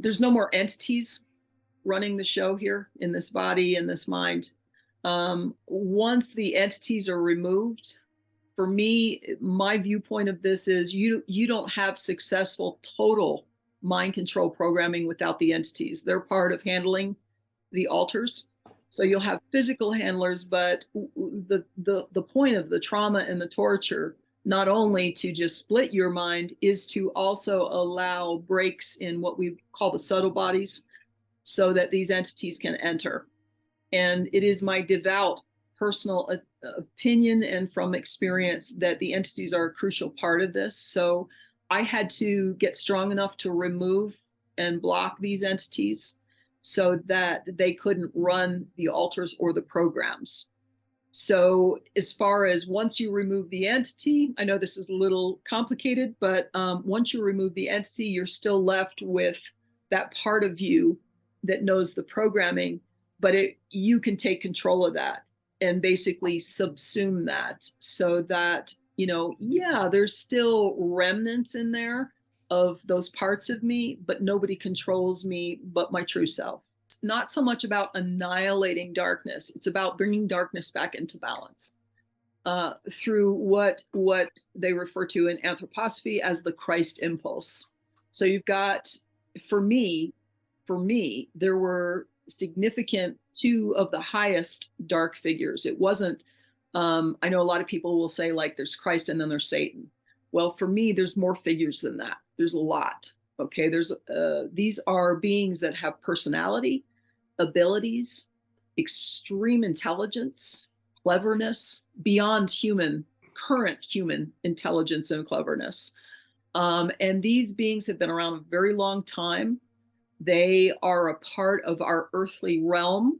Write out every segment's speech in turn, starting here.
there's no more entities running the show here in this body, in this mind. Once the entities are removed, for me, my viewpoint of this is you don't have successful total mind control programming without the entities. They're part of handling the altars. So you'll have physical handlers, but the point of the trauma and the torture, not only to just split your mind, is to also allow breaks in what we call the subtle bodies so that these entities can enter. And it is my devout personal opinion and from experience that the entities are a crucial part of this. So I had to get strong enough to remove and block these entities so that they couldn't run the altars or the programs. So as far as once you remove the entity, I know this is a little complicated, but once you remove the entity, you're still left with that part of you that knows the programming, but you can take control of that and basically subsume that so that, yeah, there's still remnants in there of those parts of me, but nobody controls me but my true self. It's not so much about annihilating darkness. It's about bringing darkness back into balance through what they refer to in anthroposophy as the Christ impulse. So you've got, for me, there were significant two of the highest dark figures. It wasn't, I know a lot of people will say like there's Christ and then there's Satan. Well, for me, there's more figures than that. There's a lot. Okay, these are beings that have personality, abilities, extreme intelligence, cleverness, beyond current human intelligence and cleverness. And these beings have been around a very long time. They are a part of our earthly realm,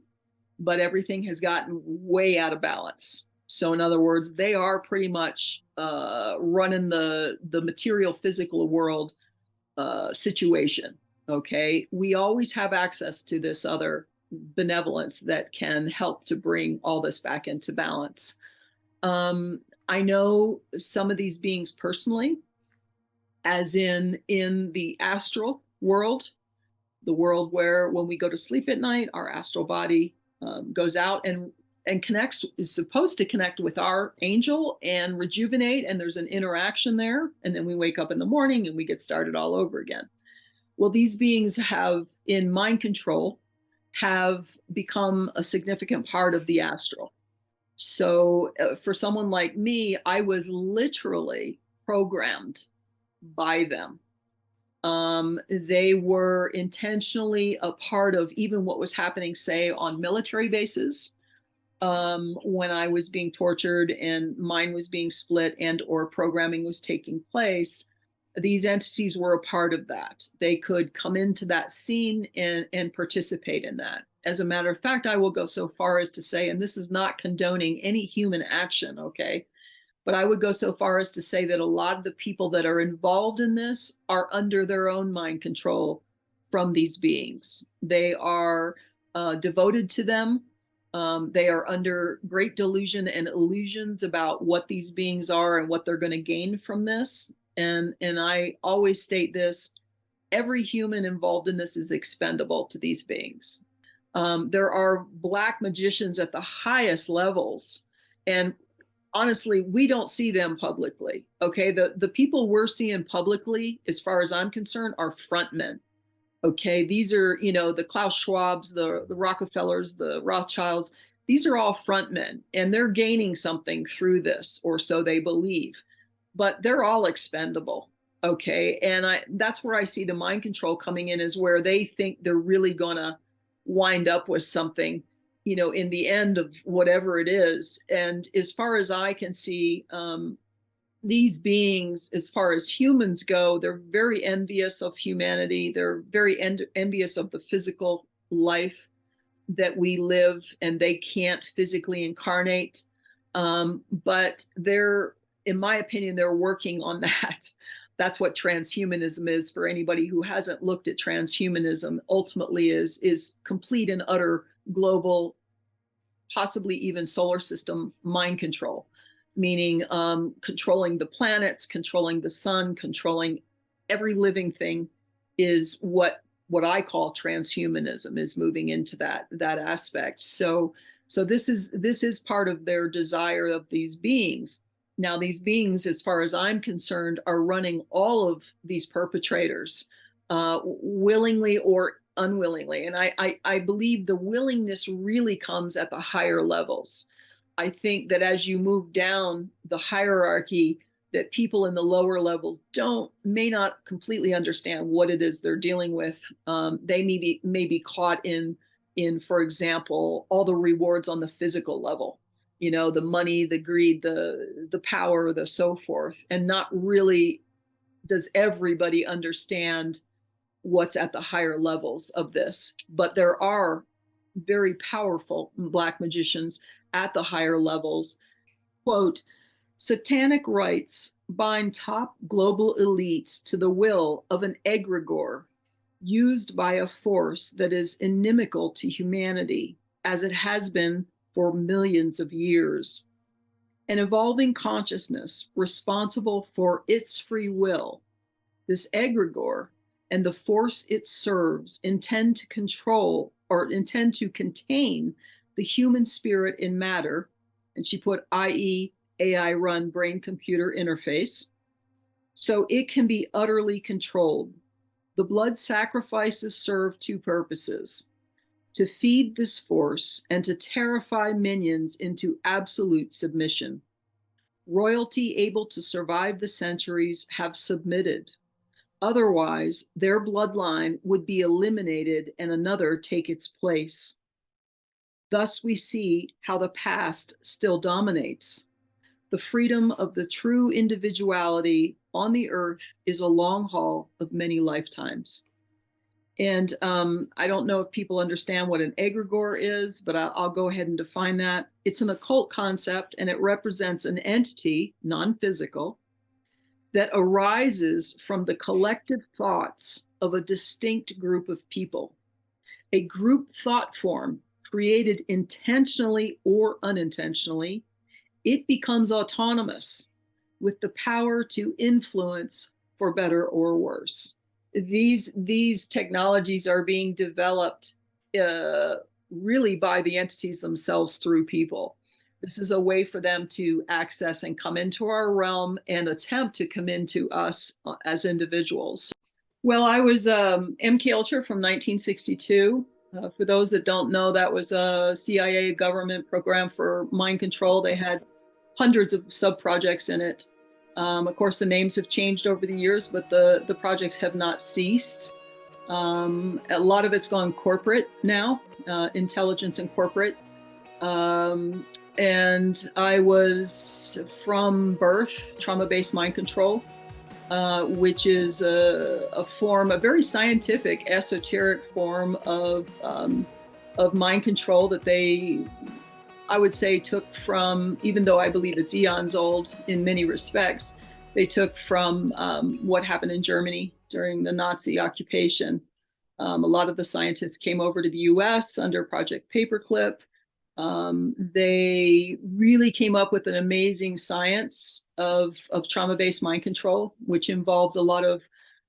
but everything has gotten way out of balance. So in other words, they are pretty much running the material physical world situation. Okay, we always have access to this other benevolence that can help to bring all this back into balance. I know some of these beings personally, as in the astral world, the world where when we go to sleep at night, our astral body goes out and connects, is supposed to connect with our angel and rejuvenate, and there's an interaction there, and then we wake up in the morning and we get started all over again. Well, these beings have, in mind control, have become a significant part of the astral. So for someone like me, I was literally programmed by them. They were intentionally a part of even what was happening, say, on military bases, when I was being tortured and mine was being split and or programming was taking place. These entities were a part of that. They could come into that scene and participate in that. As a matter of fact, I will go so far as to say, and this is not condoning any human action, okay? But I would go so far as to say that a lot of the people that are involved in this are under their own mind control from these beings. They are devoted to them. They are under great delusion and illusions about what these beings are and what they're going to gain from this. And I always state this, every human involved in this is expendable to these beings. There are black magicians at the highest levels, and honestly, we don't see them publicly. Okay, the people we're seeing publicly, as far as I'm concerned, are frontmen. Okay, these are, the Klaus Schwabs, the Rockefellers, the Rothschilds. These are all frontmen, and they're gaining something through this, or so they believe. But they're all expendable. Okay, and that's where I see the mind control coming in, is where they think they're really gonna wind up with something, in the end of whatever it is. And as far as I can see, these beings, as far as humans go, they're very envious of humanity. They're very envious of the physical life that we live, and they can't physically incarnate. But in my opinion, they're working on that. That's what transhumanism is. For anybody who hasn't looked at transhumanism, ultimately is complete and utter global, possibly even solar system mind control, meaning controlling the planets, controlling the sun, controlling every living thing is what what I call transhumanism is moving into that aspect. So this is part of their desire of these beings. Now, these beings, as far as I'm concerned, are running all of these perpetrators, willingly or unwillingly. And I believe the willingness really comes at the higher levels. I think that as you move down the hierarchy, that people in the lower levels may not completely understand what it is they're dealing with. They may be caught in, for example, all the rewards on the physical level, you know, the money, the greed, the power, the so forth, and not really does everybody understand what's at the higher levels of this. But there are very powerful Black magicians at the higher levels. Quote, Satanic rites bind top global elites to the will of an egregore used by a force that is inimical to humanity, as it has been for millions of years. An evolving consciousness responsible for its free will, this egregore and the force it serves intend to control or intend to contain the human spirit in matter, and she put i.e. AI-run brain-computer interface, so it can be utterly controlled. The blood sacrifices serve two purposes: to feed this force and to terrify minions into absolute submission. Royalty able to survive the centuries have submitted. Otherwise, their bloodline would be eliminated and another take its place. Thus, we see how the past still dominates. The freedom of the true individuality on the earth is a long haul of many lifetimes. And I don't know if people understand what an egregore is, but I'll go ahead and define that. It's an occult concept, and it represents an entity, non-physical, that arises from the collective thoughts of a distinct group of people. A group thought form created intentionally or unintentionally, it becomes autonomous with the power to influence for better or worse. These technologies are being developed really by the entities themselves through people. This is a way for them to access and come into our realm and attempt to come into us as individuals. Well, I was MK Ultra from 1962. For those that don't know, that was a CIA government program for mind control. They had hundreds of sub-projects in it. Of course, the names have changed over the years, but the projects have not ceased. A lot of it's gone corporate now, intelligence and corporate. And I was from birth trauma-based mind control, which is a form, a very scientific, esoteric form of mind control that they, I would say, took from, even though I believe it's eons old in many respects, they took from what happened in Germany during the Nazi occupation. A lot of the scientists came over to the US under Project Paperclip. They really came up with an amazing science of trauma-based mind control, which involves a lot of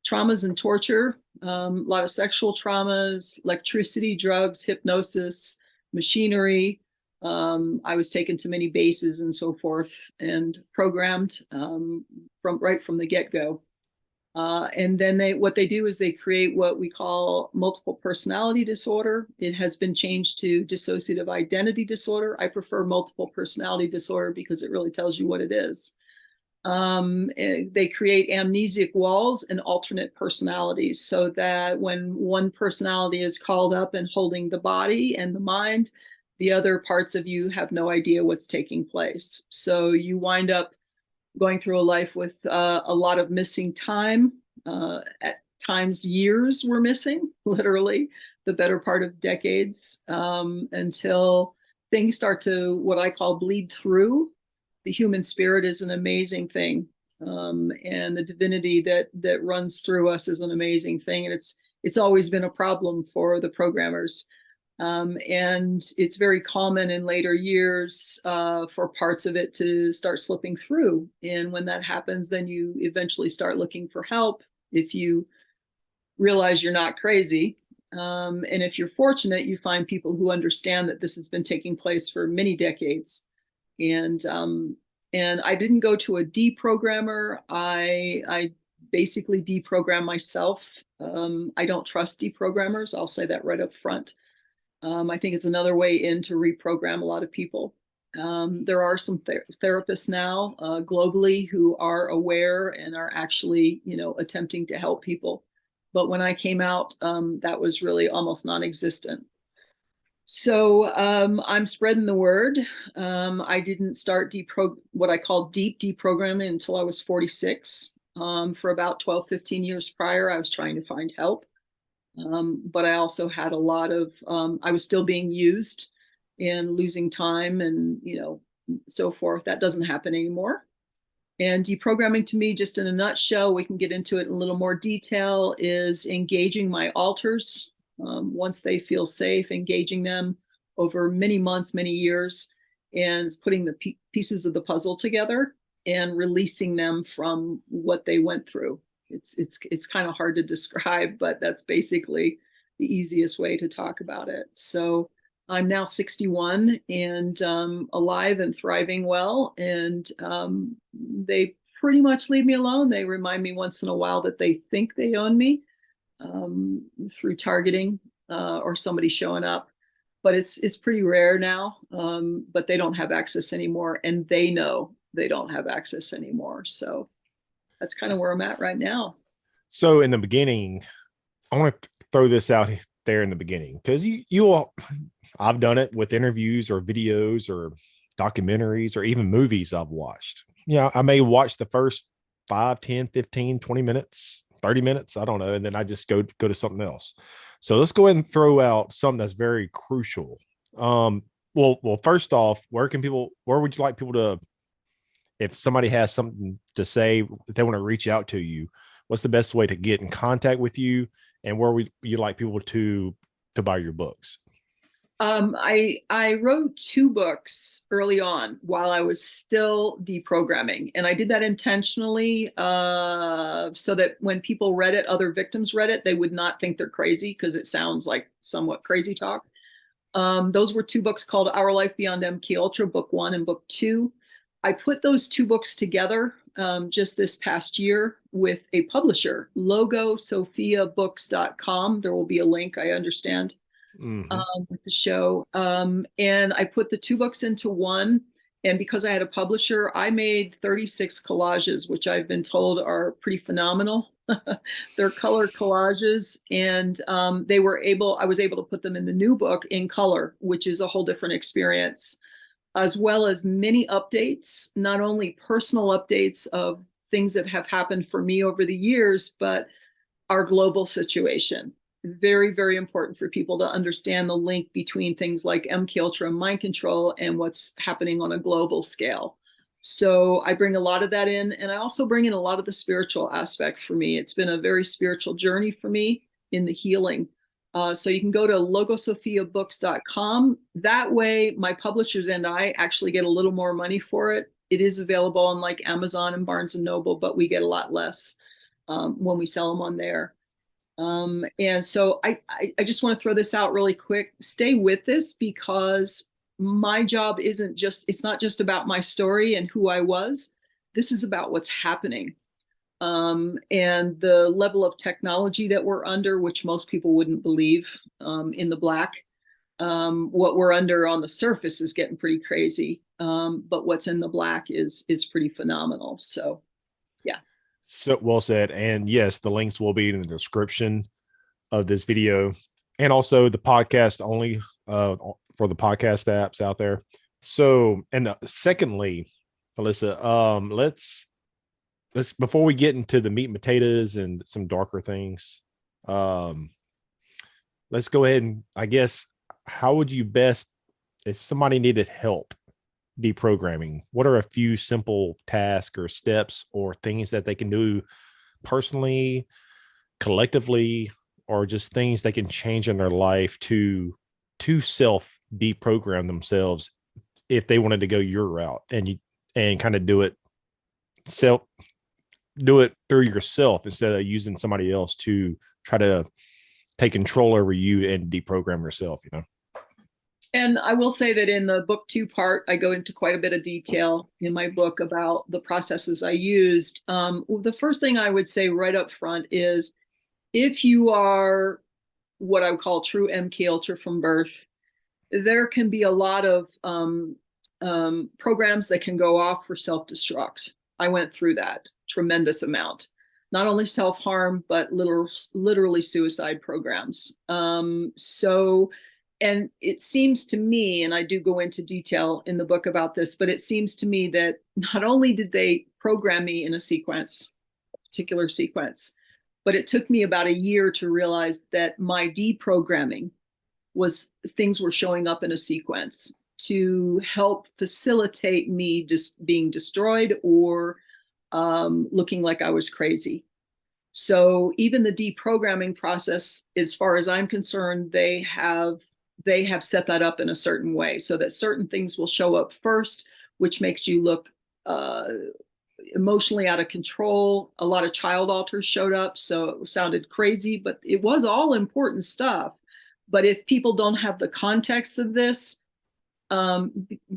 traumas and torture, a lot of sexual traumas, electricity, drugs, hypnosis, machinery. I was taken to many bases and so forth and programmed right from the get-go. And then what they do is they create what we call multiple personality disorder. It has been changed to dissociative identity disorder. I prefer multiple personality disorder because it really tells you what it is. They create amnesic walls and alternate personalities so that when one personality is called up and holding the body and the mind, the other parts of you have no idea what's taking place. So you wind up going through a life with a lot of missing time. At times, years were missing, literally, the better part of decades, until things start to, what I call, bleed through. The human spirit is an amazing thing. And the divinity that runs through us is an amazing thing. And it's always been a problem for the programmers. And it's very common in later years for parts of it to start slipping through. And when that happens, then you eventually start looking for help. If you realize you're not crazy, And if you're fortunate, you find people who understand that this has been taking place for many decades. And I didn't go to a deprogrammer. I basically deprogram myself. I don't trust deprogrammers. I'll say that right up front. I think it's another way in to reprogram a lot of people. There are some therapists now globally who are aware and are actually, attempting to help people. But when I came out, that was really almost non-existent. So I'm spreading the word. I didn't start what I call deep deprogramming until I was 46. For about 12, 15 years prior, I was trying to find help. But I also had a lot of, I was still being used and losing time and, so forth. That doesn't happen anymore. And deprogramming to me, just in a nutshell, we can get into it in a little more detail, is engaging my alters. Once they feel safe, engaging them over many months, many years, and putting the pieces of the puzzle together and releasing them from what they went through. It's kind of hard to describe, but that's basically the easiest way to talk about it. So I'm now 61 and alive and thriving well, and they pretty much leave me alone. They remind me once in a while that they think they own me through targeting or somebody showing up, but it's pretty rare now. But they don't have access anymore, and they know they don't have access anymore. So that's kind of where I'm at right now. So in the beginning, I want to throw this out there in the beginning, because you all, I've done it with interviews or videos or documentaries or even movies I've watched. I may watch the first 5, 10, 15, 20 minutes, 30 minutes, I don't know, and then I just go to something else. So let's go ahead and throw out something that's very crucial. Well, first off, where would you like people to, if somebody has something to say, if they want to reach out to you, what's the best way to get in contact with you, and where would you like people to buy your books? I wrote 2 books early on while I was still deprogramming, and I did that intentionally so that when people read it, other victims read it, they would not think they're crazy, because it sounds like somewhat crazy talk. Those were 2 books called Our Life Beyond MK Ultra, book 1 and book 2. I put those 2 books together just this past year with a publisher, logosophiabooks.com. There will be a link, I understand, with the show. And I put the 2 books into one. And because I had a publisher, I made 36 collages, which I've been told are pretty phenomenal. They're color collages, and I was able to put them in the new book in color, which is a whole different experience, as well as many updates, not only personal updates of things that have happened for me over the years, but our global situation. Very, very important for people to understand the link between things like MK Ultra and mind control and what's happening on a global scale. So I bring a lot of that in, and I also bring in a lot of the spiritual aspect for me. It's been a very spiritual journey for me in the healing. So you can go to logosophiabooks.com. That way, my publishers and I actually get a little more money for it. It is available on like Amazon and Barnes and Noble, but we get a lot less when we sell them on there. And so I just want to throw this out really quick. Stay with this, because my job it's not just about my story and who I was. This is about what's happening. And the level of technology that we're under, which most people wouldn't believe in the Black. What we're under on the surface is getting pretty crazy. But what's in the Black is pretty phenomenal. So, yeah. So well said. And yes, the links will be in the description of this video, and also the podcast only for the podcast apps out there. So, and secondly, Elisa, let's before we get into the meat and potatoes and some darker things, let's go ahead and, I guess, how would you best, if somebody needed help deprogramming, what are a few simple tasks or steps or things that they can do personally, collectively, or just things they can change in their life to self deprogram themselves if they wanted to go your route and kind of do it through yourself instead of using somebody else to try to take control over you and deprogram yourself, you know? And I will say that in the book 2 part, I go into quite a bit of detail in my book about the processes I used. The first thing I would say right up front is, if you are what I would call true MK Ultra from birth, there can be a lot of programs that can go off for self-destruct. I went through that tremendous amount. Not only self-harm, but literally suicide programs. And it seems to me, and I do go into detail in the book about this, but it seems to me that not only did they program me in a sequence, a particular sequence, but it took me about a year to realize that my deprogramming was, things were showing up in a sequence to help facilitate me just being destroyed or looking like I was crazy. So even the deprogramming process, as far as I'm concerned, they have set that up in a certain way so that certain things will show up first, which makes you look emotionally out of control. A lot of child alters showed up, so it sounded crazy, but it was all important stuff. But if people don't have the context of this,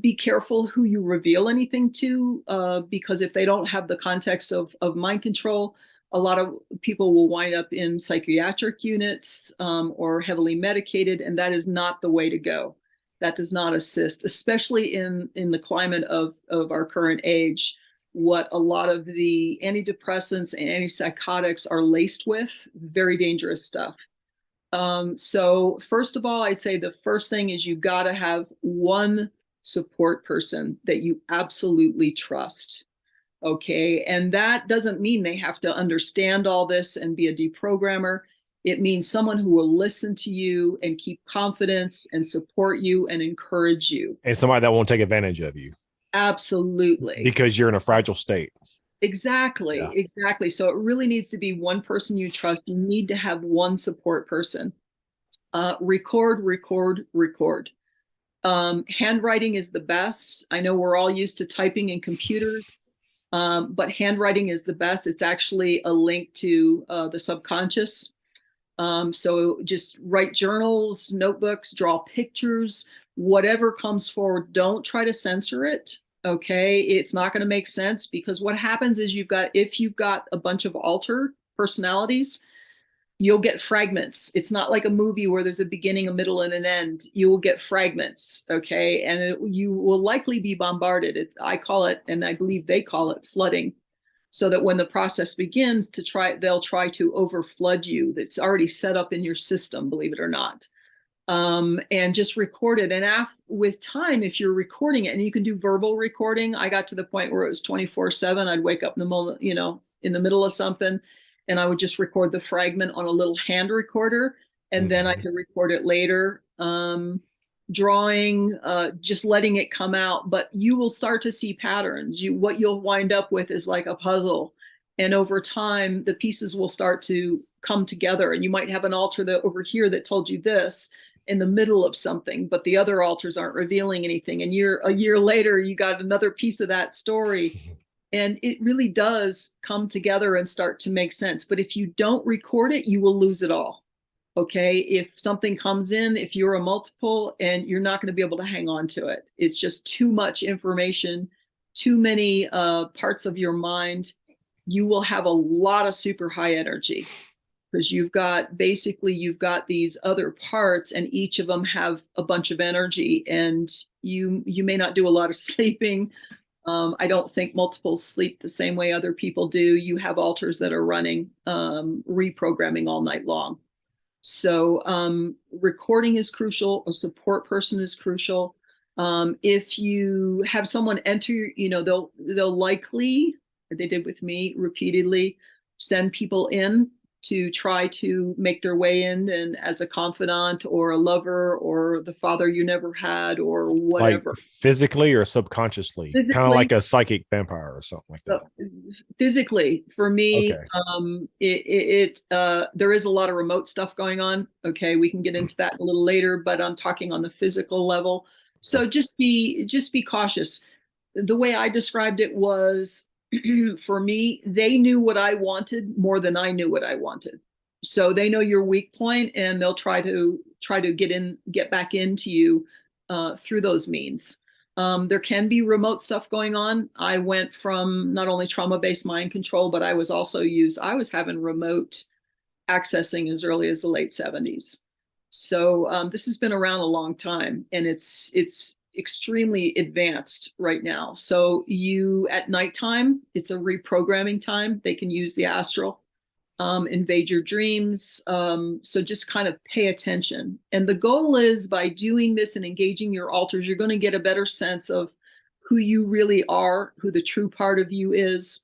be careful who you reveal anything to, because if they don't have the context of mind control, a lot of people will wind up in psychiatric units or heavily medicated, and that is not the way to go. That does not assist, especially in the climate of our current age. What a lot of the antidepressants and antipsychotics are laced with, very dangerous stuff. So first of all, I'd say the first thing is you got to have one support person that you absolutely trust. Okay. And that doesn't mean they have to understand all this and be a deprogrammer. It means someone who will listen to you and keep confidence and support you and encourage you. And somebody that won't take advantage of you. Absolutely. Because you're in a fragile state. Exactly. Yeah. Exactly. So it really needs to be one person you trust. You need to have one support person. Record. Handwriting is the best. I know we're all used to typing in computers, but handwriting is the best. It's actually a link to the subconscious. So just write journals, notebooks, draw pictures, whatever comes forward. Don't try to censor it. Okay. It's not going to make sense, because what happens is if you've got a bunch of alter personalities, you'll get fragments. It's not like a movie where there's a beginning, a middle, and an end. You will get fragments. Okay. And you will likely be bombarded. I call it, and I believe they call it, flooding. So that when the process begins they'll try to overflood you. That's already set up in your system, believe it or not. And just record it. And with time, if you're recording it, and you can do verbal recording, I got to the point where it was 24/7. I'd wake up in the moment, in the middle of something, and I would just record the fragment on a little hand recorder, and then I could record it later. Drawing, just letting it come out, but you will start to see patterns. What you'll wind up with is like a puzzle, and over time, the pieces will start to come together. And you might have an altar over here that told you this in the middle of something, but the other altars aren't revealing anything. And a year later, you got another piece of that story. And it really does come together and start to make sense. But if you don't record it, you will lose it all. Okay. If something comes in, if you're a multiple, and you're not going to be able to hang on to it, it's just too much information, too many parts of your mind. You will have a lot of super high energy, because you've got these other parts, and each of them have a bunch of energy, and you may not do a lot of sleeping. I don't think multiples sleep the same way other people do. You have altars that are running, reprogramming all night long. So recording is crucial. A support person is crucial. If you have someone enter, they'll likely, they did with me repeatedly, send people in to try to make their way in, and as a confidant or a lover or the father you never had or whatever. Like physically or subconsciously? Kind of like a psychic vampire or something like that. Physically, for me, okay. There is a lot of remote stuff going on. Okay, we can get into that a little later, but I'm talking on the physical level. So just be cautious. The way I described it was, for me, they knew what I wanted more than I knew what I wanted. So they know your weak point, and they'll try to get back into you through those means. There can be remote stuff going on. I went from not only trauma-based mind control, but I was having remote accessing as early as the late 70s. So this has been around a long time, and it's extremely advanced right now. So you at nighttime, it's a reprogramming time. They can use the astral, invade your dreams. So just kind of pay attention. And the goal is, by doing this and engaging your altars, you're going to get a better sense of who you really are, who the true part of you is.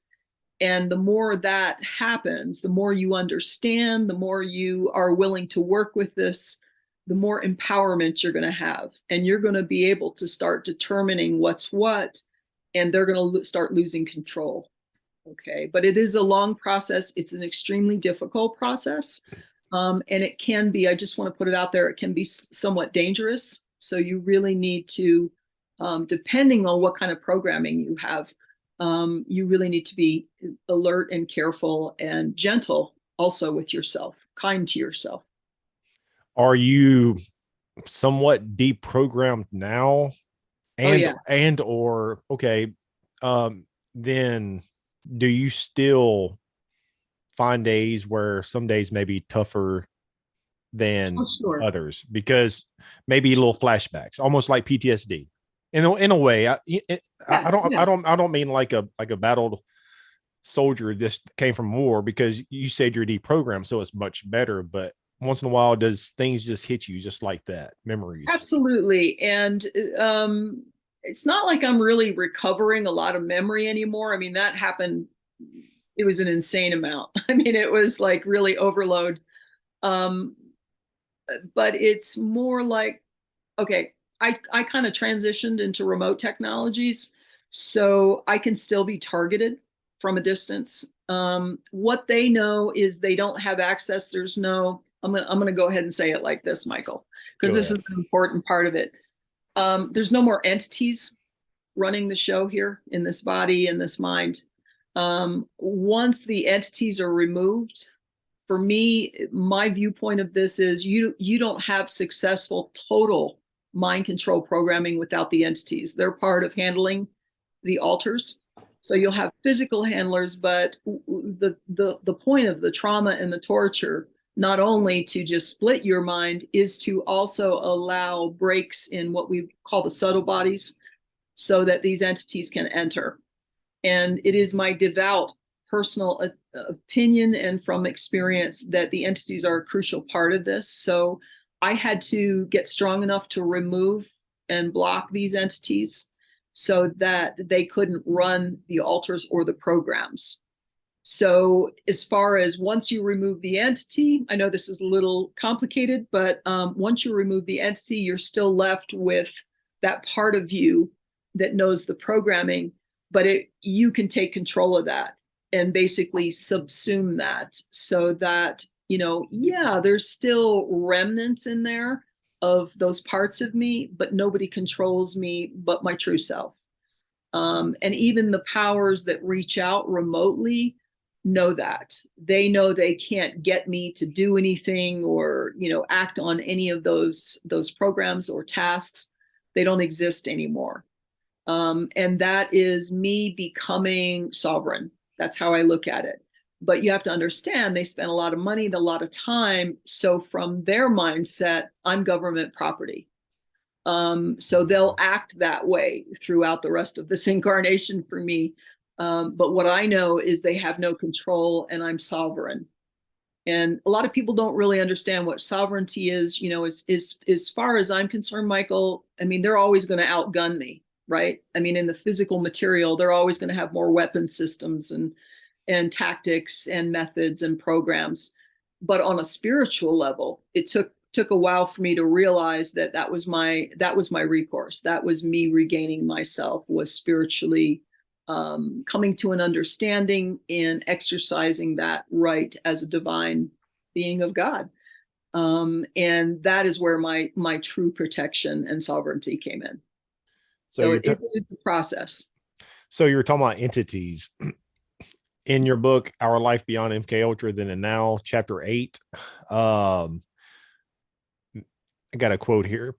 And the more that happens, the more you understand, the more you are willing to work with this, the more empowerment you're going to have. And you're going to be able to start determining what's what, and they're going to start losing control. Okay. But it is a long process. It's an extremely difficult process. And it can be, I just want to put it out there, it can be somewhat dangerous. So you really need to, depending on what kind of programming you have, you really need to be alert and careful and gentle also with yourself, kind to yourself. Are you somewhat deprogrammed now? Oh, yeah. And or okay, then do you still find days where some days may be tougher than Oh, sure. others because maybe little flashbacks, almost like PTSD? In a way, Yeah, yeah. I don't mean like a battled soldier this came from war, because you said you're deprogrammed, so it's much better. But once in a while, does things just hit you just like that? Memories. Absolutely. And it's not like I'm really recovering a lot of memory anymore. I mean, that happened, it was an insane amount. I mean, it was like really overload. Um, but it's more like, okay, I kind of transitioned into remote technologies, so I can still be targeted from a distance. What they know is they don't have access. There's no, I'm gonna go ahead and say it like this, Michael, because Go this is ahead. an important part of it. There's no more entities running the show here in this body and this mind. Once the entities are removed, for me, my viewpoint of this is you don't have successful total mind control programming without the entities. They're part of handling the altars. So you'll have physical handlers, but the point of the trauma and the torture, not only to just split your mind, is to also allow breaks in what we call the subtle bodies, so that these entities can enter. And it is my devout personal opinion and from experience that the entities are a crucial part of this. So I had to get strong enough to remove and block these entities so that they couldn't run the altars or the programs. So as far as once you remove the entity, I know this is a little complicated, but once you remove the entity, you're still left with that part of you that knows the programming, but you can take control of that and basically subsume that, so that, yeah, there's still remnants in there of those parts of me, but nobody controls me but my true self. And even the powers that reach out remotely know that. They know they can't get me to do anything or, act on any of those programs or tasks. They don't exist anymore. And that is me becoming sovereign. That's how I look at it. But you have to understand, they spend a lot of money, a lot of time. So from their mindset, I'm government property. So they'll act that way throughout the rest of this incarnation for me. But what I know is they have no control, and I'm sovereign. And a lot of people don't really understand what sovereignty is. As far as I'm concerned, Michael, I mean, they're always going to outgun me, right? I mean, in the physical material, they're always going to have more weapon systems and tactics and methods and programs. But on a spiritual level, it took a while for me to realize that was my recourse. That was me regaining myself, was spiritually coming to an understanding and exercising that right as a divine being of God. And that is where my true protection and sovereignty came in. So So it's a process. so you're talking about entities. in your book, Our Life Beyond MK Ultra, then and Now, chapter 8. I got a quote here.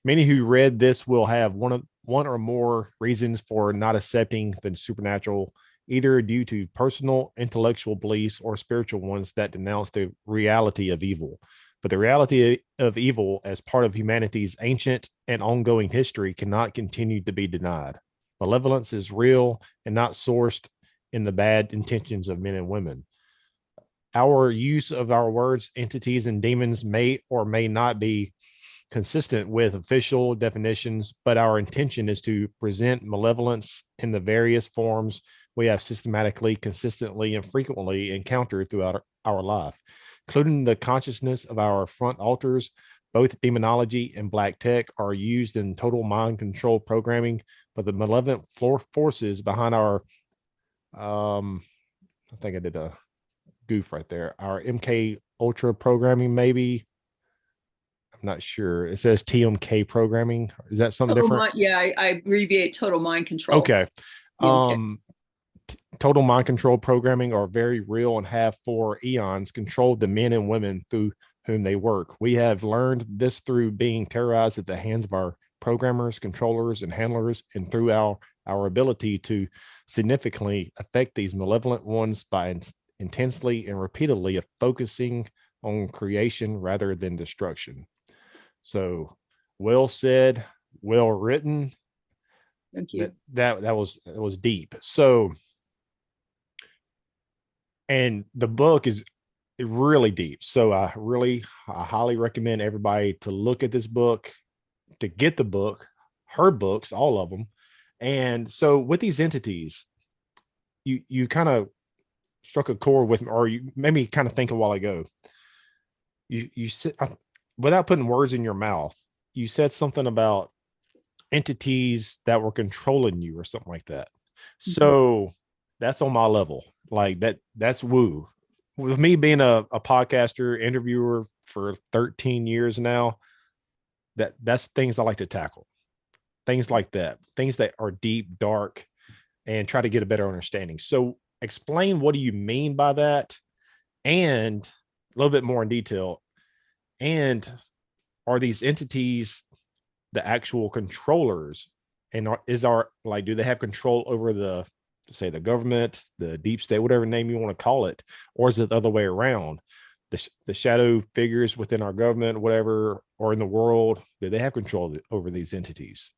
Many who read this will have one or more reasons for not accepting the supernatural, either due to personal intellectual beliefs or spiritual ones that denounce the reality of evil. But the reality of evil as part of humanity's ancient and ongoing history cannot continue to be denied. Malevolence is real and not sourced in the bad intentions of men and women. Our use of our words, entities, and demons may or may not be consistent with official definitions, but our intention is to present malevolence in the various forms we have systematically, consistently, and frequently encountered throughout our life, including the consciousness of our front altars. Both demonology and black tech are used in total mind control programming, but the malevolent forces behind our, I think I did a goof right there, our MK Ultra programming, maybe. I'm not sure. It says TMK programming. Is that something different? Yeah, I abbreviate total mind control. Okay. TMK. Total mind control programming are very real and have for eons controlled the men and women through whom they work. We have learned this through being terrorized at the hands of our programmers, controllers, and handlers, and through our ability to significantly affect these malevolent ones by intensely and repeatedly focusing on creation rather than destruction. So, well said, well written. Thank you. That was deep. So, and the book is really deep. So I highly recommend everybody to look at this book, to get the book, her books, all of them. And so with these entities, you kind of struck a chord with me, or you made me kind of think a while ago. You said, without putting words in your mouth, you said something about entities that were controlling you or something like that. So that's on my level. Like that's woo. With me being a podcaster, interviewer for 13 years now, that's things I like to tackle. Things like that, things that are deep, dark, and try to get a better understanding. So explain, what do you mean by that? And a little bit more in detail. And are these entities the actual controllers? And do they have control over the, say, the government, the deep state, whatever name you want to call it? Or is it the other way around? The shadow figures within our government, whatever, or in the world, do they have control over these entities?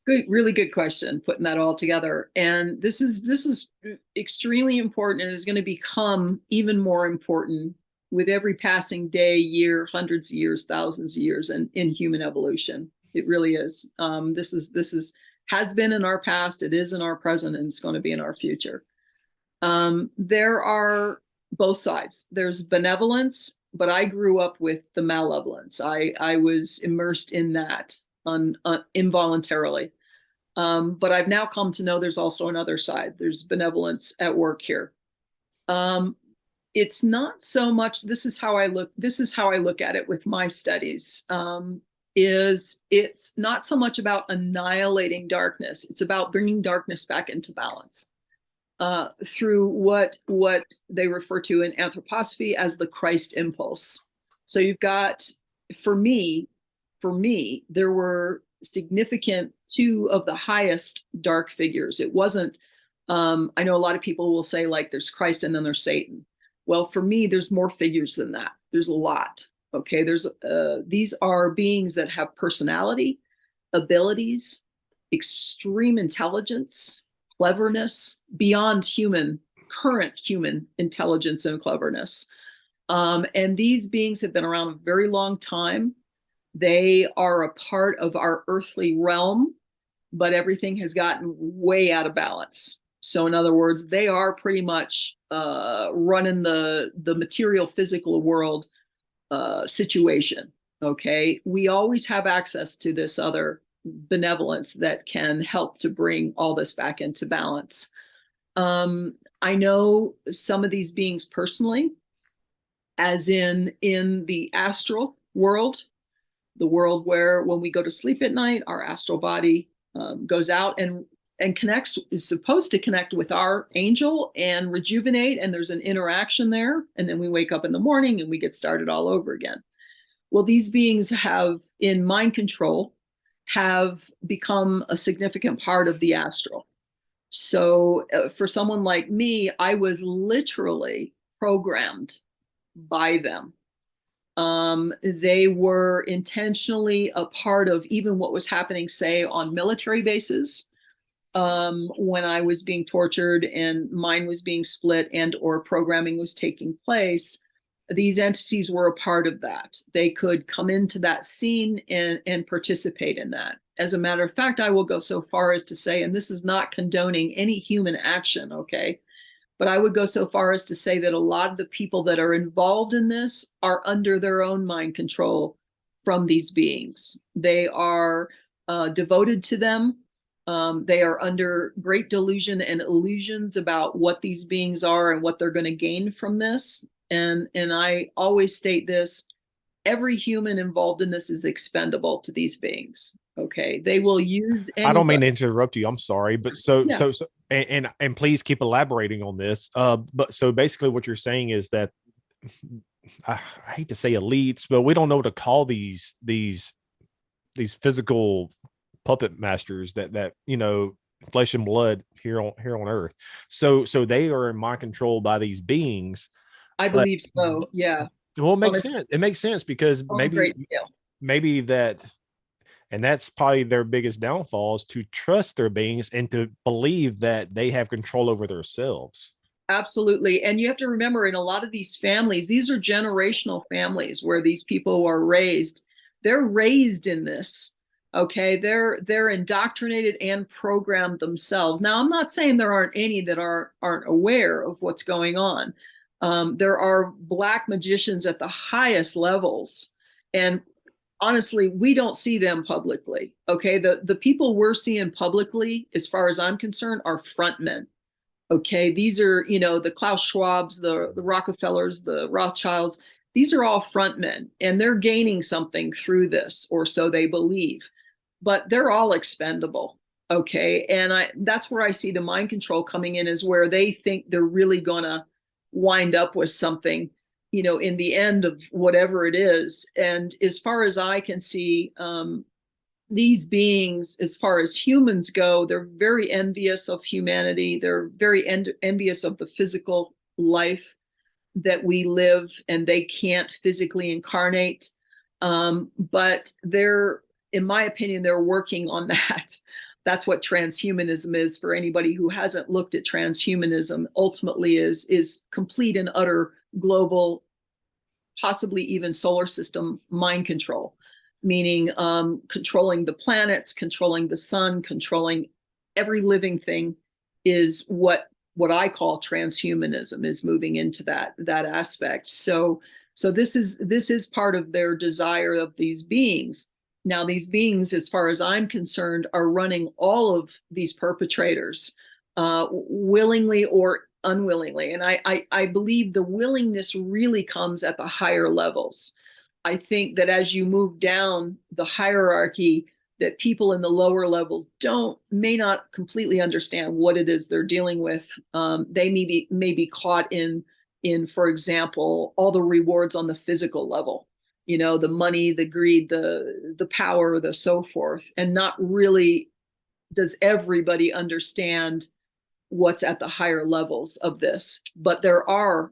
Good, really good question, putting that all together. And this is extremely important and is going to become even more important with every passing day, year, hundreds of years, thousands of years in human evolution. It really is. This is has been in our past, it is in our present, and it's going to be in our future. There are both sides. There's benevolence, but I grew up with the malevolence. I was immersed in that involuntarily. But I've now come to know there's also another side. There's benevolence at work here. It's not so much, this is how I look at it with my studies. It's not so much about annihilating darkness. It's about bringing darkness back into balance. Through what they refer to in anthroposophy as the Christ impulse. So you've got, for me, there were significant two of the highest dark figures. It wasn't, I know a lot of people will say, like, there's Christ and then there's Satan. Well, for me, there's more figures than that. There's a lot. Okay, these are beings that have personality, abilities, extreme intelligence, cleverness, beyond current human intelligence and cleverness. And these beings have been around a very long time. They are a part of our earthly realm, but everything has gotten way out of balance. So in other words, they are pretty much running the material physical world situation. Okay, we always have access to this other benevolence that can help to bring all this back into balance. I know some of these beings personally, as in the astral world, the world where when we go to sleep at night, our astral body goes out and is supposed to connect with our angel and rejuvenate, and there's an interaction there, and then we wake up in the morning and we get started all over again. Well, these beings have, in mind control, have become a significant part of the astral. So for someone like me, I was literally programmed by them. They were intentionally a part of even what was happening, say, on military bases, when I was being tortured and mine was being split and or programming was taking place. These entities were a part of that. They could come into that scene and participate in that. As a matter of fact, I will go so far as to say, and this is not condoning any human action, okay? But I would go so far as to say that a lot of the people that are involved in this are under their own mind control from these beings. They are devoted to them. They are under great delusion and illusions about what these beings are and what they're going to gain from this. And I always state this: every human involved in this is expendable to these beings. Okay, they will use anybody. I don't mean to interrupt you. I'm sorry, but and please keep elaborating on this. But so basically, what you're saying is that I hate to say elites, but we don't know what to call these physical puppet masters that flesh and blood here on Earth. So they are in mind control by these beings. I believe so. Yeah. Well, it makes sense. It makes sense because maybe that. And that's probably their biggest downfall, is to trust their beings and to believe that they have control over themselves. Absolutely. And you have to remember, in a lot of these families, these are generational families where these people are raised. They're raised in this. Okay. They're indoctrinated and programmed themselves. Now, I'm not saying there aren't any that aren't aware of what's going on. There are black magicians at the highest levels. And honestly, we don't see them publicly. Okay. The people we're seeing publicly, as far as I'm concerned, are frontmen. Okay. These are, the Klaus Schwabs, the Rockefellers, the Rothschilds. These are all frontmen, and they're gaining something through this, or so they believe, but they're all expendable. Okay. And that's where I see the mind control coming in, is where they think they're really going to wind up with something, in the end of whatever it is. And as far as I can see, these beings, as far as humans go, they're very envious of humanity. They're very envious of the physical life that we live, and they can't physically incarnate. But in my opinion, they're working on that. That's what transhumanism is. For anybody who hasn't looked at transhumanism, ultimately is complete and utter global, possibly even solar system mind control, meaning controlling the planets, controlling the sun, controlling every living thing, is what I call transhumanism, is moving into that aspect. So this is part of their desire of these beings. Now, these beings, as far as I'm concerned, are running all of these perpetrators, willingly or unwillingly. And I believe the willingness really comes at the higher levels. I think that as you move down the hierarchy, that people in the lower levels may not completely understand what it is they're dealing with. They may be caught in, for example, all the rewards on the physical level, the money, the greed, the power, the so forth, and not really does everybody understand what's at the higher levels of this. But there are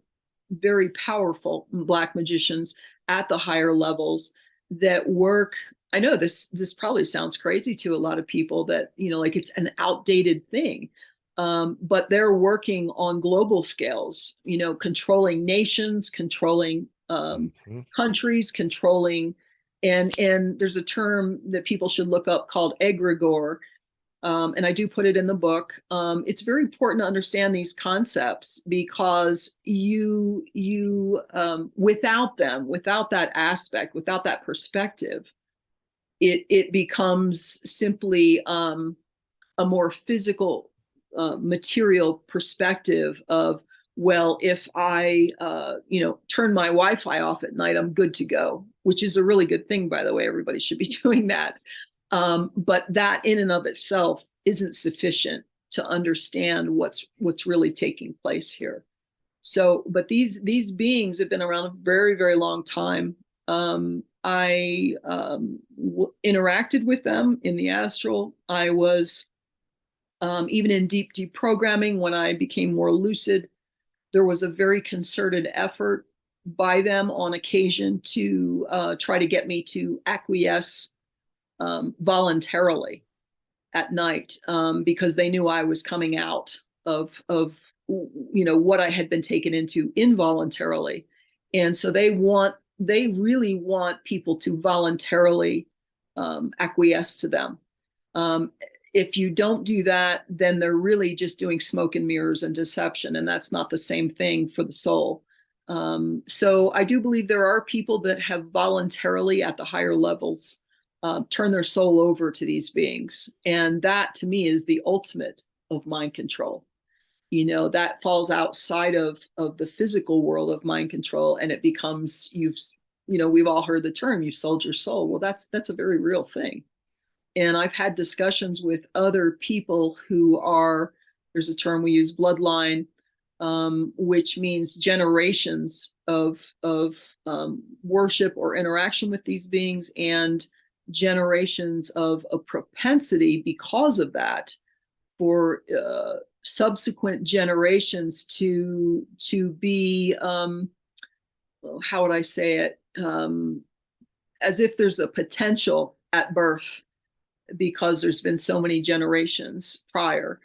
very powerful black magicians at the higher levels that work. I know this probably sounds crazy to a lot of people, that, like it's an outdated thing. But they're working on global scales, controlling nations, controlling countries, controlling, and there's a term that people should look up called egregore. And I do put it in the book. It's very important to understand these concepts, because you without them, without that aspect, without that perspective, it becomes simply a more physical, material perspective of, well, if I turn my Wi-Fi off at night, I'm good to go, which is a really good thing, by the way. Everybody should be doing that. But that in and of itself isn't sufficient to understand what's really taking place here. So, but these beings have been around a very, very long time. I interacted with them in the astral. I was even in deep deprogramming when I became more lucid. There was a very concerted effort by them on occasion to try to get me to acquiesce voluntarily at night, because they knew I was coming out of what I had been taken into involuntarily. And so they really want people to voluntarily acquiesce to them. If you don't do that, then they're really just doing smoke and mirrors and deception, and that's not the same thing for the soul. So I do believe there are people that have voluntarily at the higher levels turn their soul over to these beings. And that to me is the ultimate of mind control. That falls outside of the physical world of mind control, and it becomes, we've all heard the term, you've sold your soul. Well, that's a very real thing. And I've had discussions with other people who are, there's a term we use, bloodline, which means generations of worship or interaction with these beings, and generations of a propensity because of that for subsequent generations to be, how would I say it, as if there's a potential at birth because there's been so many generations prior.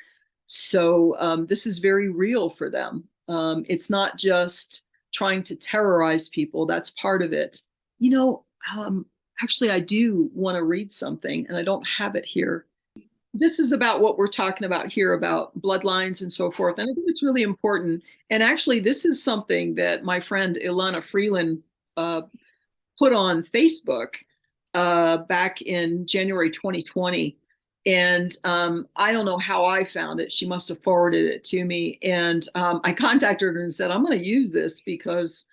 So this is very real for them. It's not just trying to terrorize people. That's part of it. Actually, I do want to read something, and I don't have it here. This is about what we're talking about here, about bloodlines and so forth. And I think it's really important. And actually, this is something that my friend Ilana Freeland put on Facebook back in January 2020. And I don't know how I found it. She must have forwarded it to me. And I contacted her and said, I'm going to use this because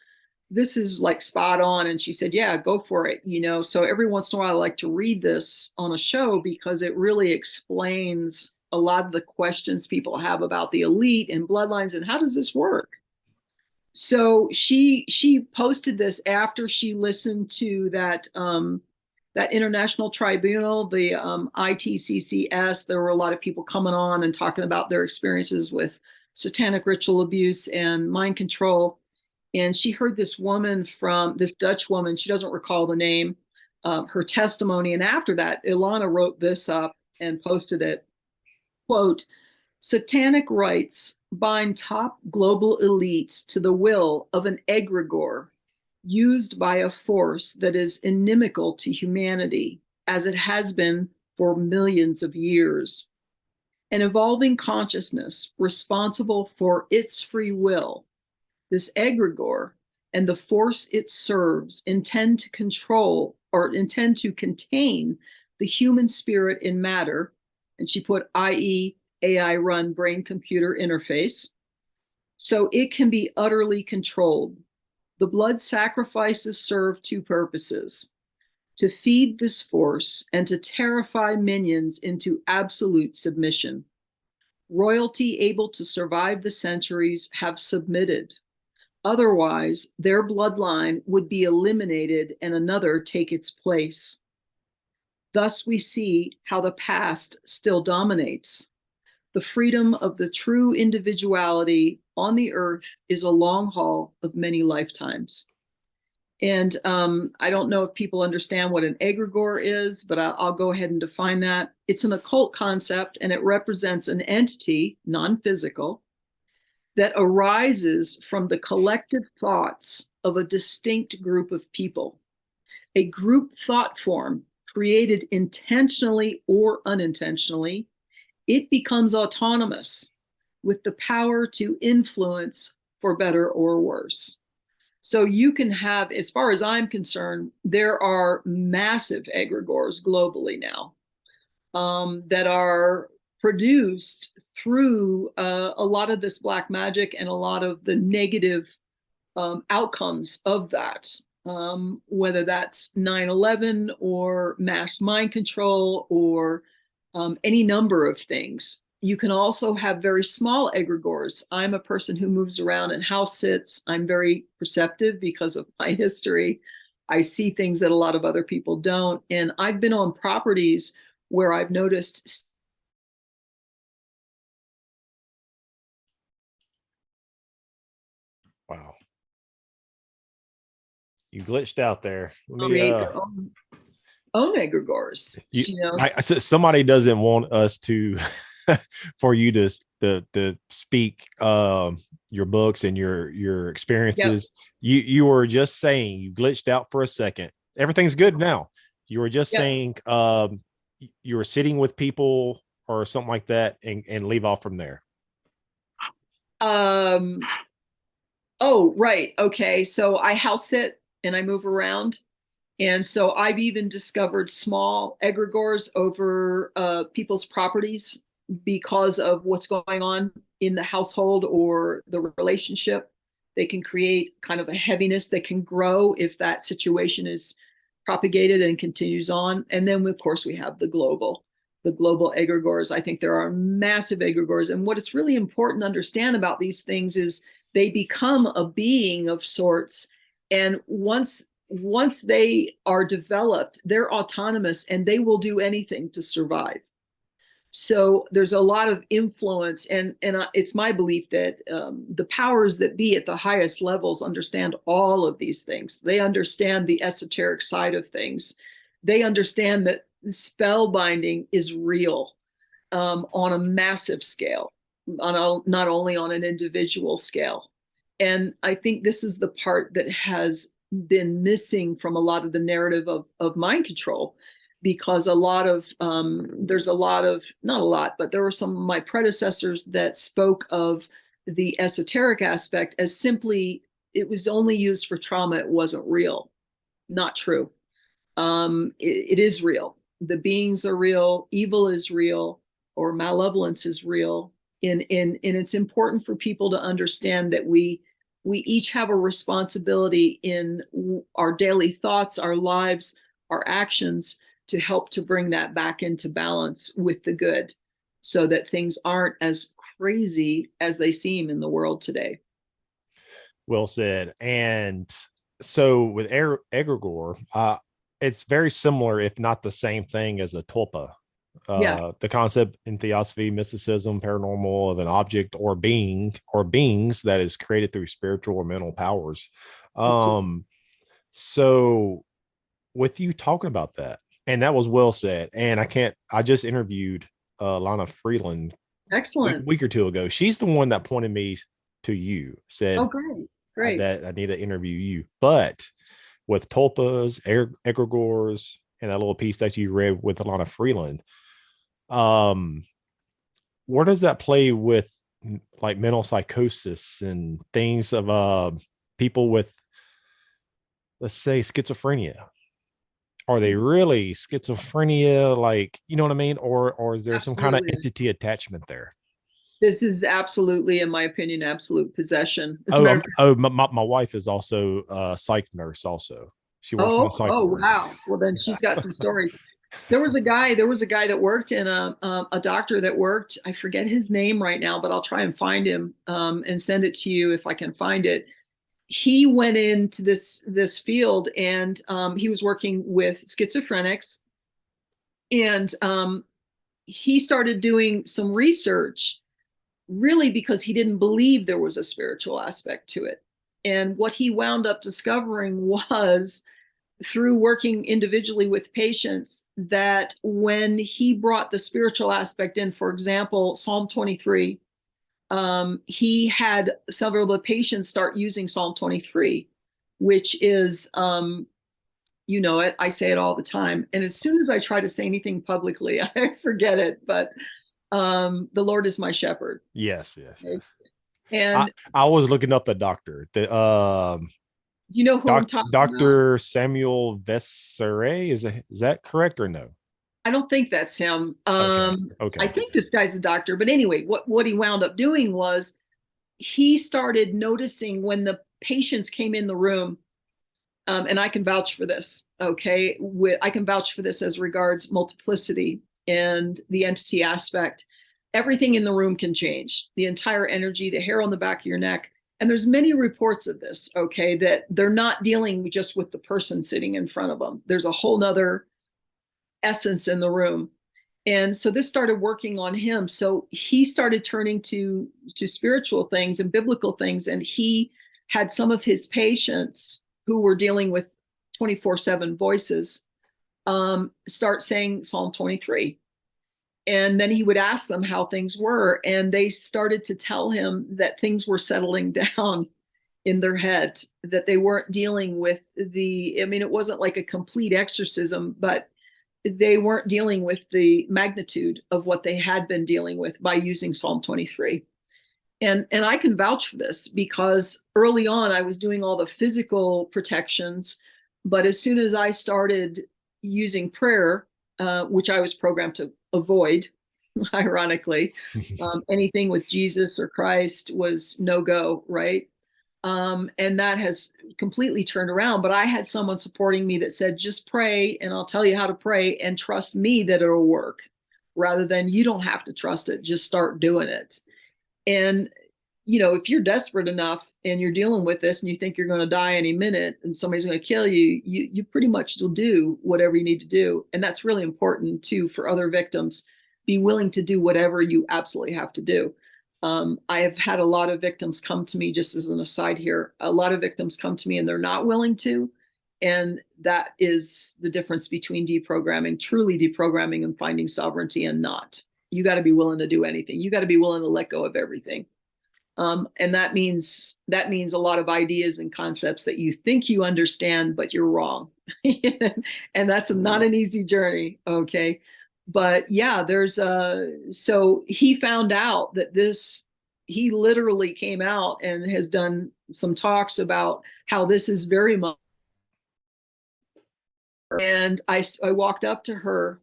this is like spot on. And she said, yeah, go for it. So every once in a while, I like to read this on a show because it really explains a lot of the questions people have about the elite and bloodlines and how does this work? So she posted this after she listened to that international tribunal, the ITCCS. There were a lot of people coming on and talking about their experiences with satanic ritual abuse and mind control. And she heard this Dutch woman, she doesn't recall the name, her testimony. And after that, Ilana wrote this up and posted it. Quote, Satanic rites bind top global elites to the will of an egregore used by a force that is inimical to humanity, as it has been for millions of years. An evolving consciousness responsible for its free will, this egregore and the force it serves intend to control or intend to contain the human spirit in matter. And she put, i.e., AI run brain computer interface, so it can be utterly controlled. The blood sacrifices serve two purposes: to feed this force and to terrify minions into absolute submission. Royalty able to survive the centuries have submitted. Otherwise, their bloodline would be eliminated and another take its place. Thus, we see how the past still dominates. The freedom of the true individuality on the earth is a long haul of many lifetimes. And I don't know if people understand what an egregore is, but I'll go ahead and define that. It's an occult concept, and it represents an entity, non-physical, that arises from the collective thoughts of a distinct group of people. A group thought form created intentionally or unintentionally, it becomes autonomous with the power to influence for better or worse. So you can have, as far as I'm concerned, there are massive egregores globally now that are produced through a lot of this black magic and a lot of the negative outcomes of that, whether that's 9/11 or mass mind control or any number of things. You can also have very small egregores. I'm a person who moves around and house sits. I'm very perceptive because of my history. I see things that a lot of other people don't. And I've been on properties where I've noticed. Wow. You glitched out there. Let me Create their own egregores. you, You know, I said somebody doesn't want us to for you to speak your books and your yep, experiences. You were just saying you glitched out for a second. Everything's good now. You were just yep. saying you were sitting with people or something like that and leave off from there. Um, oh, right. Okay. So I house sit and I move around. And so I've even discovered small egregores over people's properties because of what's going on in the household or the relationship. They can create kind of a heaviness that can grow if that situation is propagated and continues on. And then, of course, we have the global egregores. I think there are massive egregores. And what is really important to understand about these things is they become a being of sorts. And once they are developed, they're autonomous and they will do anything to survive. So there's a lot of influence, and it's my belief that the powers that be at the highest levels understand all of these things. They understand the esoteric side of things. They understand that spell binding is real on a massive scale, not only on an individual scale. And I think this is the part that has been missing from a lot of the narrative of mind control, because there's a lot of, not a lot, but there were some of my predecessors that spoke of the esoteric aspect as simply, it was only used for trauma, it wasn't real. Not true. It is real. The beings are real, evil is real, or malevolence is real. And it's important for people to understand that we each have a responsibility in our daily thoughts, our lives, our actions, to help to bring that back into balance with the good, so that things aren't as crazy as they seem in the world today. Well said. And so with egregore, it's very similar, if not the same thing as a tulpa. Yeah, The concept in theosophy, mysticism, paranormal of an object or being or beings that is created through spiritual or mental powers. absolutely. So with you talking about that, and that was well said. And I just interviewed Lana Freeland Excellent. week or two ago. She's the one that pointed me to you, Oh, said great. Great. that I need to interview you. But with tulpas, egregores, and that little piece that you read with Alana Freeland, um, where does that play with like mental psychosis and things of people with, let's say, schizophrenia? Are they really schizophrenia? Like, you know what I mean? Or is there some kind of Absolutely. entity attachment there? This is absolutely, in my opinion, absolute possession. As a Oh, matter of my wife is also a psych nurse. Also, she works in Oh, a psych oh, ward. wow. Well, then Yeah. she's got some stories. There was a guy that worked in a doctor that worked, I forget his name right now, but I'll try and find him and send it to you if I can find it. He went into this field, and he was working with schizophrenics, and he started doing some research, really because he didn't believe there was a spiritual aspect to it. And what he wound up discovering was, through working individually with patients, that when he brought the spiritual aspect in, for example, Psalm 23, he had several of the patients start using Psalm 23, which is, you know it, I say it all the time. And as soon as I try to say anything publicly, I forget it. But the Lord is my shepherd. Yes, yes, Okay? yes. I And I was looking up the doctor. The you know who I'm talking about? Dr. Samuel Vessere, is that correct or no? I don't think that's him. Okay. I Okay. think this guy's a doctor, but anyway, what he wound up doing was he started noticing when the patients came in the room, and I can vouch for this. Okay, I can vouch for this as regards multiplicity. and the entity aspect, everything in the room can change. The entire energy, the hair on the back of your neck. And there's many reports of this, okay, that they're not dealing just with the person sitting in front of them. There's a whole nother essence in the room. And so this started working on him. So he started turning to spiritual things and biblical things. And he had some of his patients who were dealing with 24/7 voices start saying Psalm 23. And then he would ask them how things were. And they started to tell him that things were settling down in their head, that they weren't dealing with it wasn't like a complete exorcism, but they weren't dealing with the magnitude of what they had been dealing with by using Psalm 23. And I can vouch for this because early on I was doing all the physical protections, but as soon as I started using prayer, which I was programmed to avoid, ironically, anything with Jesus or Christ was no go, right? And that has completely turned around. But I had someone supporting me that said, just pray and I'll tell you how to pray and trust me that it'll work, rather than you don't have to trust it, just start doing it. And, if you're desperate enough and you're dealing with this and you think you're going to die any minute and somebody's going to kill you, you pretty much will do whatever you need to do. And that's really important too for other victims. Be willing to do whatever you absolutely have to do. I have had a lot of victims come to me, just as an aside here, a lot of victims come to me and they're not willing to. And that is the difference between deprogramming, truly deprogramming, and finding sovereignty and not. You got to be willing to do anything. You got to be willing to let go of everything. And that means a lot of ideas and concepts that you think you understand, but you're wrong. And that's not an easy journey. Okay. But yeah, so he found out that he literally came out and has done some talks about how this is very much. And I walked up to her,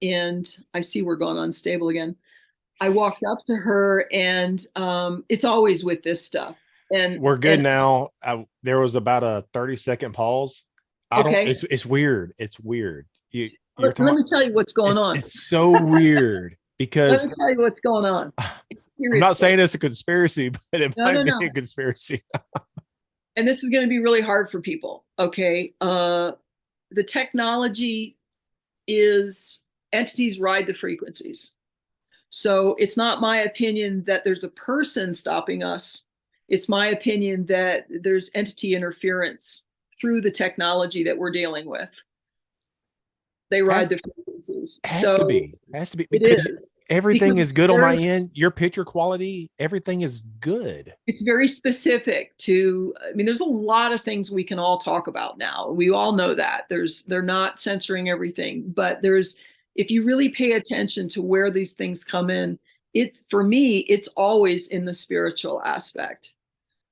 and I see we're going unstable again. I walked up to her, and it's always with this stuff. And we're good now. There was about a 30-second pause. It's weird. It's weird. Let me tell you what's going on. It's so weird because let me tell you what's going on. Seriously. I'm not saying it's a conspiracy, but it might be a conspiracy. And this is going to be really hard for people. Okay. The technology is entities ride the frequencies. So it's not my opinion that there's a person stopping us. It's my opinion that there's entity interference through the technology that we're dealing with. They ride the frequencies. Has to be because everything is good on my end. Your picture quality, everything is good. It's very specific to, there's a lot of things we can all talk about now. We all know that they're not censoring everything, but if you really pay attention to where these things come in, for me, it's always in the spiritual aspect.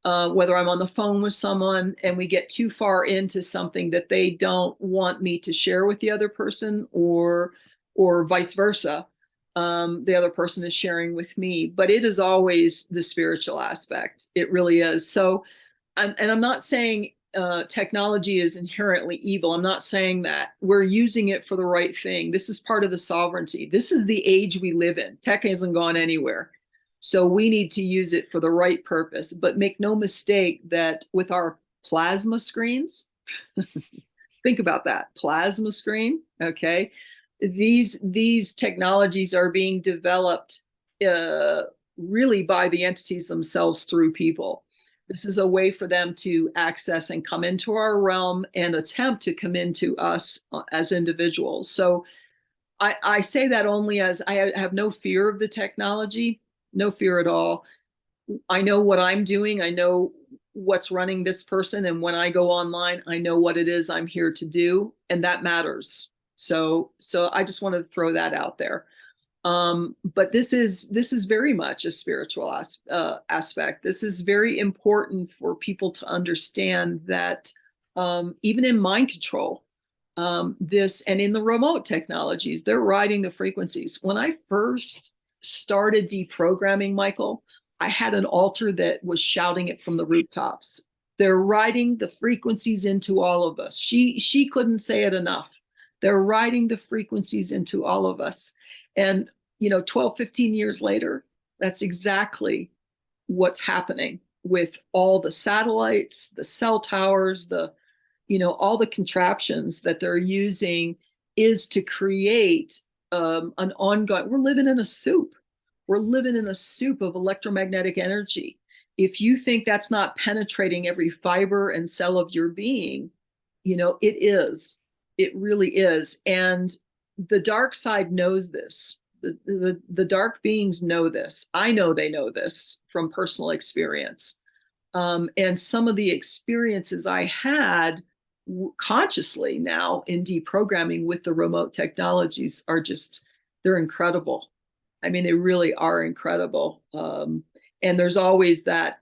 Whether I'm on the phone with someone and we get too far into something that they don't want me to share with the other person, or vice versa, the other person is sharing with me. But it is always the spiritual aspect. It really is. So, and I'm not saying technology is inherently evil. I'm not saying that. We're using it for the right thing. This is part of the sovereignty. This is the age we live in. Tech hasn't gone anywhere. So we need to use it for the right purpose. But make no mistake that with our plasma screens, think about that, plasma screen, okay? These technologies are being developed really by the entities themselves through people. This is a way for them to access and come into our realm and attempt to come into us as individuals. So I say that only as I have no fear of the technology. No fear at all. I know what I'm doing. I know what's running this person. And when I go online, I know what it is I'm here to do. And that matters. So I just wanted to throw that out there. But this is very much a spiritual aspect. This is very important for people to understand that even in mind control, and in the remote technologies, they're riding the frequencies. When I first started deprogramming, Michael, I had an altar that was shouting it from the rooftops. They're riding the frequencies into all of us. She couldn't say it enough. They're riding the frequencies into all of us. And, 12, 15 years later, that's exactly what's happening with all the satellites, the cell towers, all the contraptions that they're using is to create an ongoing, we're living in a soup. We're living in a soup of electromagnetic energy. If you think that's not penetrating every fiber and cell of your being, it is. It really is. And the dark side knows this. The dark beings know this. I know they know this from personal experience. And some of the experiences I had consciously now in deprogramming with the remote technologies are just, they're incredible. I mean, they really are incredible. And there's always that,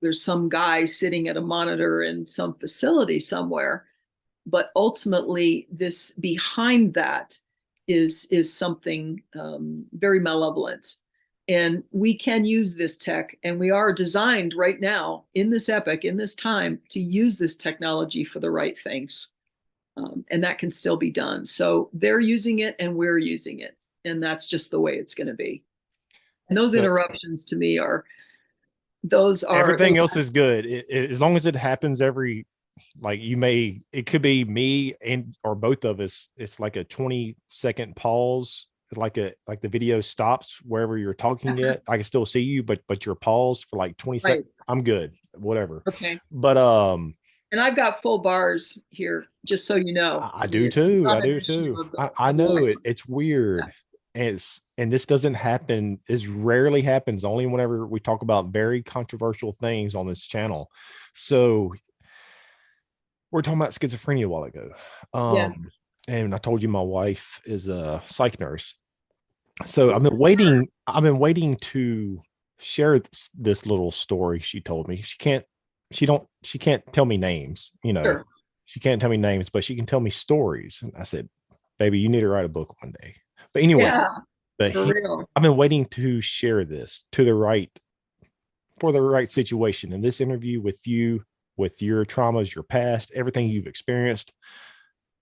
there's some guy sitting at a monitor in some facility somewhere, but ultimately this behind that is something very malevolent. And we can use this tech, and we are designed right now in this epoch, in this time, to use this technology for the right things. And that can still be done. So they're using it and we're using it. And that's just the way it's going to be. And those interruptions to me those are everything else is good. As long as it happens it could be me or both of us. It's like a 20-second pause, like the video stops wherever you're talking at. I can still see you, but you're paused for like 20 seconds. I'm good, whatever. Okay. But and I've got full bars here, just so you know. I do too. I know it. It's weird. Yeah. And this doesn't happen. This rarely happens. Only whenever we talk about very controversial things on this channel. So we're talking about schizophrenia a while ago. Yeah. And I told you my wife is a psych nurse. So I've been waiting to share this little story she told me. She can't tell me names, Sure. She can't tell me names, but she can tell me stories. And I said, baby, you need to write a book one day. But anyway, I've been waiting to share this for the right situation. In this interview with you, with your traumas, your past, everything you've experienced,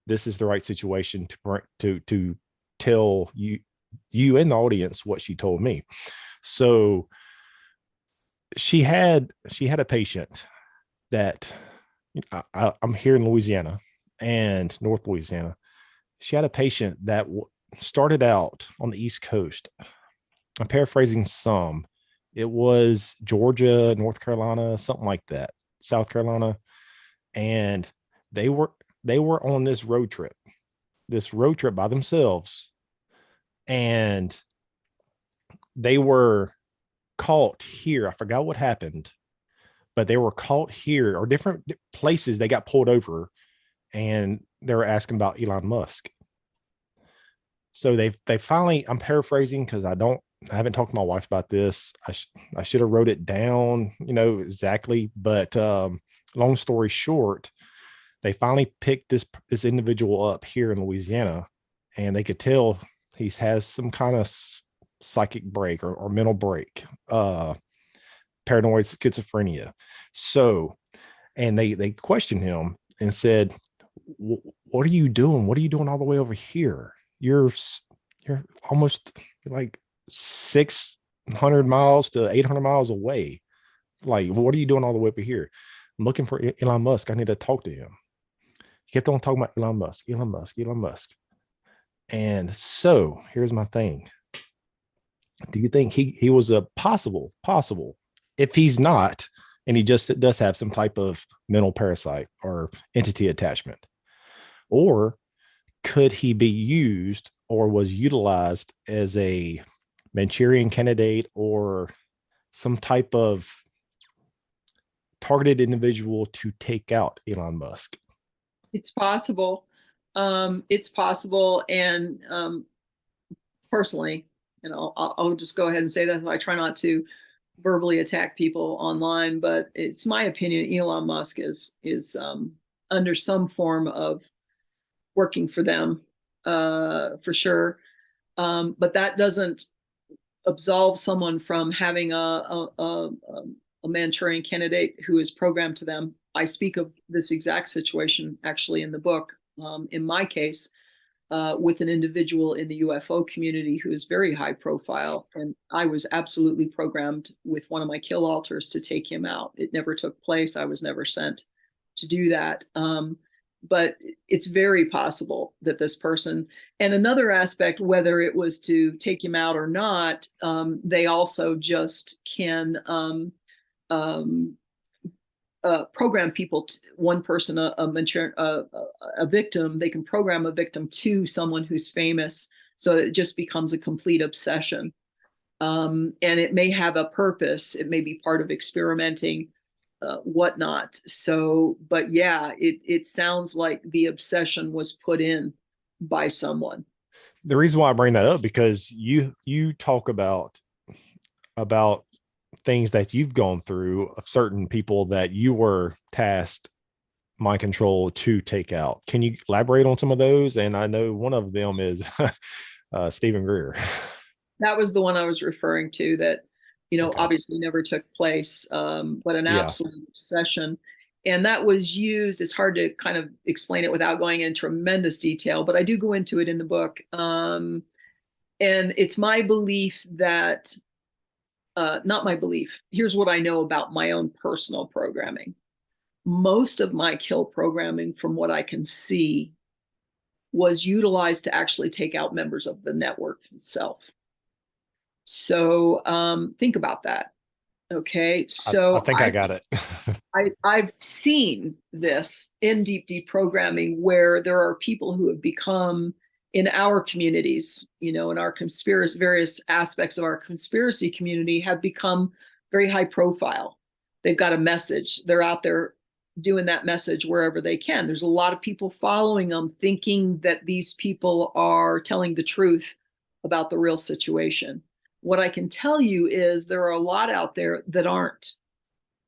this is the right situation to tell you and the audience what she told me. So she had a patient that I'm here in Louisiana and North Louisiana. She had a patient that started out on the East Coast. I'm paraphrasing some. It was Georgia, North Carolina, something like that, South Carolina. And they were on this road trip by themselves. And they were caught here. I forgot what happened, but they were caught here or different places. They got pulled over and they were asking about Elon Musk. So they finally, I'm paraphrasing because I haven't talked to my wife about this. I should have wrote it down, exactly. But long story short, they finally picked this individual up here in Louisiana, and they could tell he has some kind of psychic break or mental break, paranoid schizophrenia. So, and they questioned him and said, what are you doing? What are you doing all the way over here? You're almost like 600 miles to 800 miles away. Like, what are you doing all the way over here? I'm looking for Elon Musk. I need to talk to him. He kept on talking about Elon Musk. And so here's my thing. Do you think he was a possible, if he's not, and he just does have some type of mental parasite or entity attachment, or could he be used or was utilized as a Manchurian candidate or some type of targeted individual to take out Elon Musk? It's possible. It's possible. And personally, I'll just go ahead and say that I try not to verbally attack people online, but it's my opinion Elon Musk is under some form of working for them, for sure. But that doesn't absolve someone from having a Manchurian candidate who is programmed to them. I speak of this exact situation actually in the book. In my case, with an individual in the UFO community who is very high profile. And I was absolutely programmed with one of my kill altars to take him out. It never took place. I was never sent to do that. But it's very possible that this person, and another aspect, whether it was to take him out or not, they also just can program people, one person, a victim, they can program a victim to someone who's famous. So it just becomes a complete obsession. And it may have a purpose. It may be part of experimenting, whatnot. So, but yeah, it sounds like the obsession was put in by someone. The reason why I bring that up, because you talk about things that you've gone through of certain people that you were tasked mind control to take out. Can you elaborate on some of those? And I know one of them is Stephen Greer. That was the one I was referring to that, Okay. obviously never took place, but an Yeah. absolute obsession. And that was used, it's hard to kind of explain it without going into tremendous detail, but I do go into it in the book. And it's my belief that, not my belief, here's what I know about my own personal programming. Most of my kill programming, from what I can see, was utilized to actually take out members of the network itself. So think about that. Okay. I So think I got it. I've seen this in deep deprogramming where there are people who have become, in our communities, in our conspiracy, various aspects of our conspiracy community have become very high profile. They've got a message. They're out there doing that message wherever they can. There's a lot of people following them, thinking that these people are telling the truth about the real situation. What I can tell you is there are a lot out there that aren't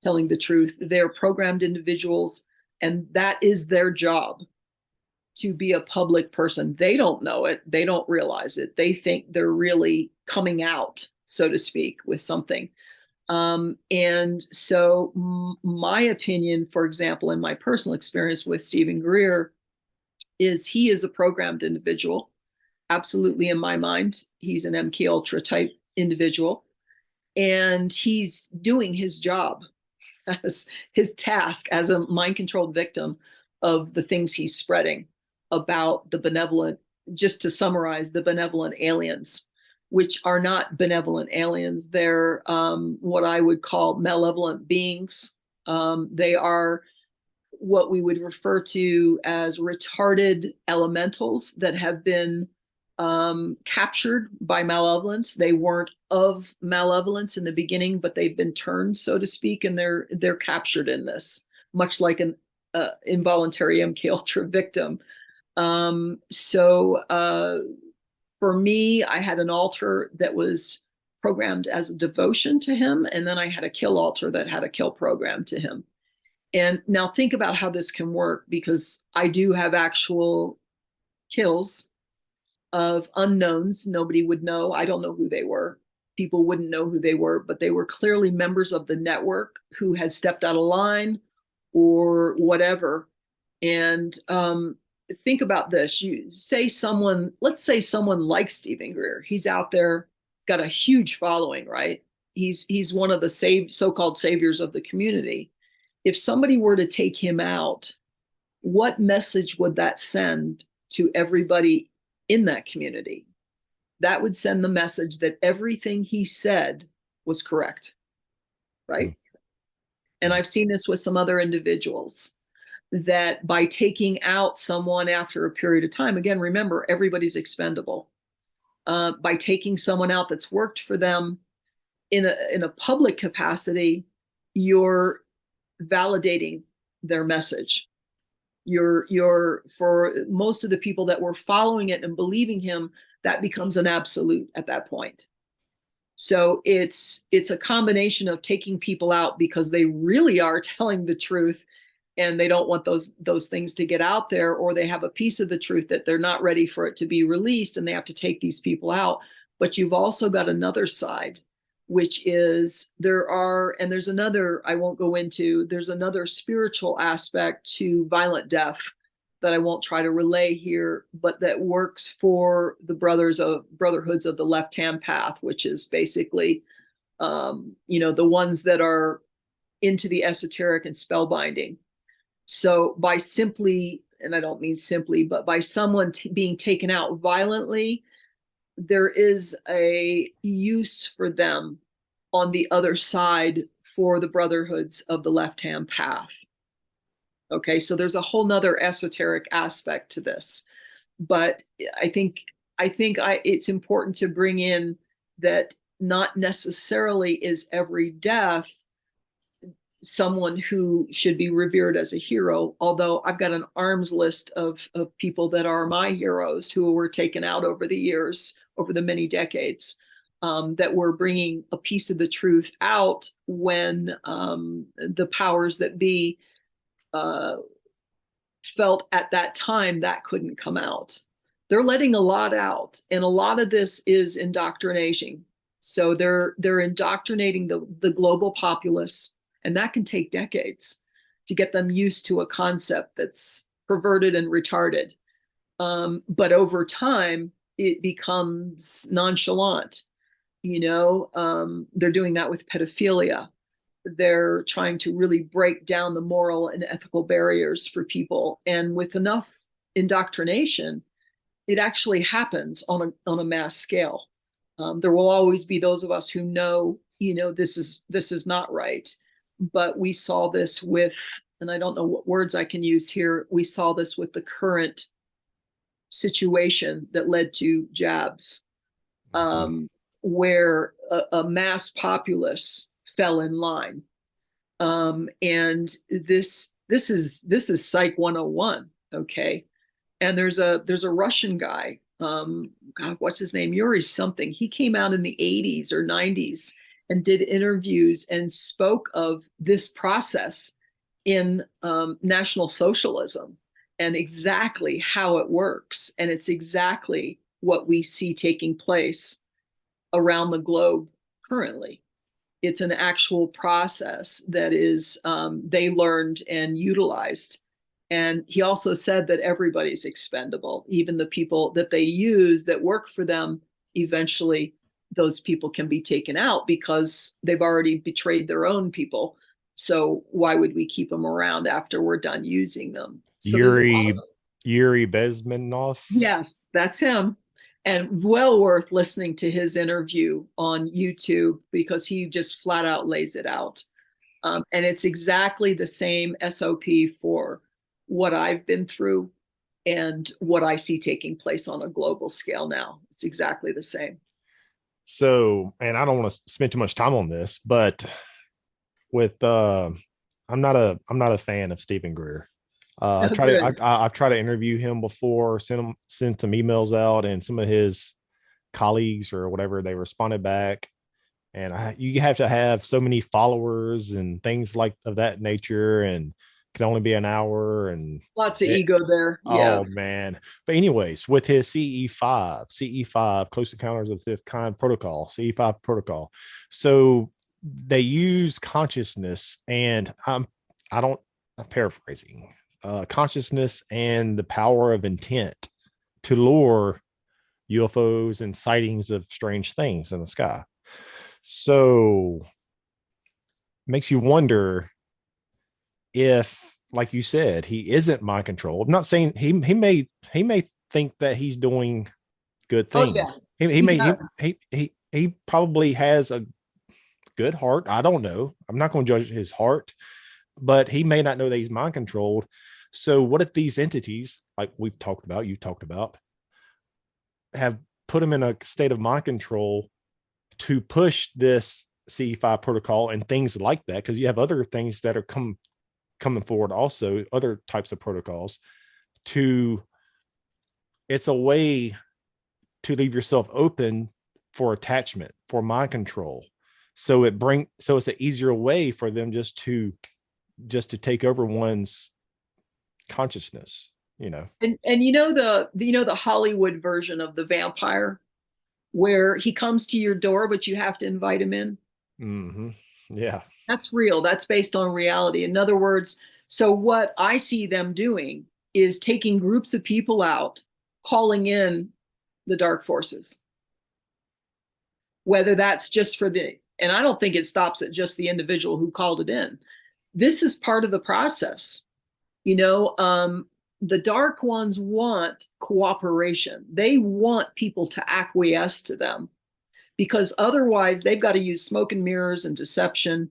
telling the truth. They're programmed individuals, and that is their job, to be a public person. They don't know it. They don't realize it. They think they're really coming out, so to speak, with something. And so my opinion, for example, in my personal experience with Stephen Greer, is he is a programmed individual. Absolutely, in my mind, he's an MK Ultra type individual, and he's doing his job, as his task as a mind controlled victim of the things he's spreading about the benevolent, just to summarize, the benevolent aliens, which are not benevolent aliens. They're what I would call malevolent beings. They are what we would refer to as retarded elementals that have been captured by malevolence. They weren't of malevolence in the beginning, but they've been turned, so to speak, and they're captured in this, much like an involuntary MK Ultra victim. So for me, I had an altar that was programmed as a devotion to him, and then I had a kill altar that had a kill program to him. And now think about how this can work, because I do have actual kills of unknowns. Nobody would know. I don't know who they were. People wouldn't know who they were, but they were clearly members of the network who had stepped out of line or whatever. And think about this. Let's say someone like Stephen Greer. He's out there, got a huge following, right? He's one of the so-called saviors of the community. If somebody were to take him out, what message would that send to everybody in that community? That would send the message that everything he said was correct, right? Mm-hmm. And I've seen this with some other individuals, that by taking out someone after a period of time, again, remember, everybody's expendable. By taking someone out that's worked for them in a public capacity, you're validating their message. You're for most of the people that were following it and believing him, that becomes an absolute at that point. So it's a combination of taking people out because they really are telling the truth, and they don't want those things to get out there, or they have a piece of the truth that they're not ready for it to be released, and they have to take these people out. But you've also got another side, which is there's another, I won't go into, there's another spiritual aspect to violent death that I won't try to relay here, but that works for the brotherhoods of the left-hand path, which is basically, the ones that are into the esoteric and spellbinding. So by simply, and I don't mean simply, but by someone being taken out violently, there is a use for them on the other side for the brotherhoods of the left-hand path. Okay, so there's a whole nother esoteric aspect to this. But I think it's important to bring in that not necessarily is every death someone who should be revered as a hero, although I've got an arms list of people that are my heroes who were taken out over the years, over the many decades, that were bringing a piece of the truth out when the powers that be felt at that time that couldn't come out. They're letting a lot out, and a lot of this is indoctrination. So they're indoctrinating the global populace, and that can take decades to get them used to a concept that's perverted and retarded. But over time, it becomes nonchalant. They're doing that with pedophilia. They're trying to really break down the moral and ethical barriers for people. And with enough indoctrination, it actually happens on a mass scale. There will always be those of us who know, this is not right. But we saw this with, and I don't know what words I can use here, we saw this with the current situation that led to jabs, where a mass populace fell in line. And this is Psych 101, okay? And there's a Russian guy, God, what's his name? Yuri something. He came out in the 80s or 90s and did interviews and spoke of this process in National Socialism and exactly how it works. And it's exactly what we see taking place around the globe currently. It's an actual process that is they learned and utilized. And he also said that everybody's expendable, even the people that they use that work for them. Eventually, those people can be taken out because they've already betrayed their own people. So why would we keep them around after we're done using them? So Yuri Bezmenov. Yes, that's him. And well worth listening to his interview on YouTube because he just flat out lays it out. And it's exactly the same SOP for what I've been through and what I see taking place on a global scale now. It's exactly the same. So, and I don't want to spend too much time on this, but with I'm not a fan of Stephen Greer. I've tried to interview him before, sent some emails out, and some of his colleagues or whatever, they responded back. And you have to have so many followers and things like of that nature, and can only be an hour, and lots of ego there. Yeah. Oh man. But anyways, with his CE5, Close Encounters of This Kind protocol, CE5 protocol. So they use consciousness, and I'm paraphrasing, consciousness and the power of intent to lure UFOs and sightings of strange things in the sky. So makes you wonder if, like you said, he isn't mind controlled. I'm not saying he may think that he's doing good things. Oh, yeah. He probably has a good heart. I don't know. I'm not going to judge his heart, but he may not know that he's mind controlled. So what if these entities, like you talked about, have put him in a state of mind control to push this CE5 protocol and things like that? Because you have other things that are coming forward also, other types of protocols. It's a way to leave yourself open for attachment, for mind control. So it's an easier way for them just to take over one's consciousness, And the Hollywood version of the vampire, where he comes to your door, but you have to invite him in. Mm-hmm. Yeah. That's real. That's based on reality. In other words, so what I see them doing is taking groups of people out, calling in the dark forces. Whether that's just for the, and I don't think it stops at just the individual who called it in. This is part of the process. You know, the dark ones want cooperation. They want people to acquiesce to them, because otherwise they've got to use smoke and mirrors and deception,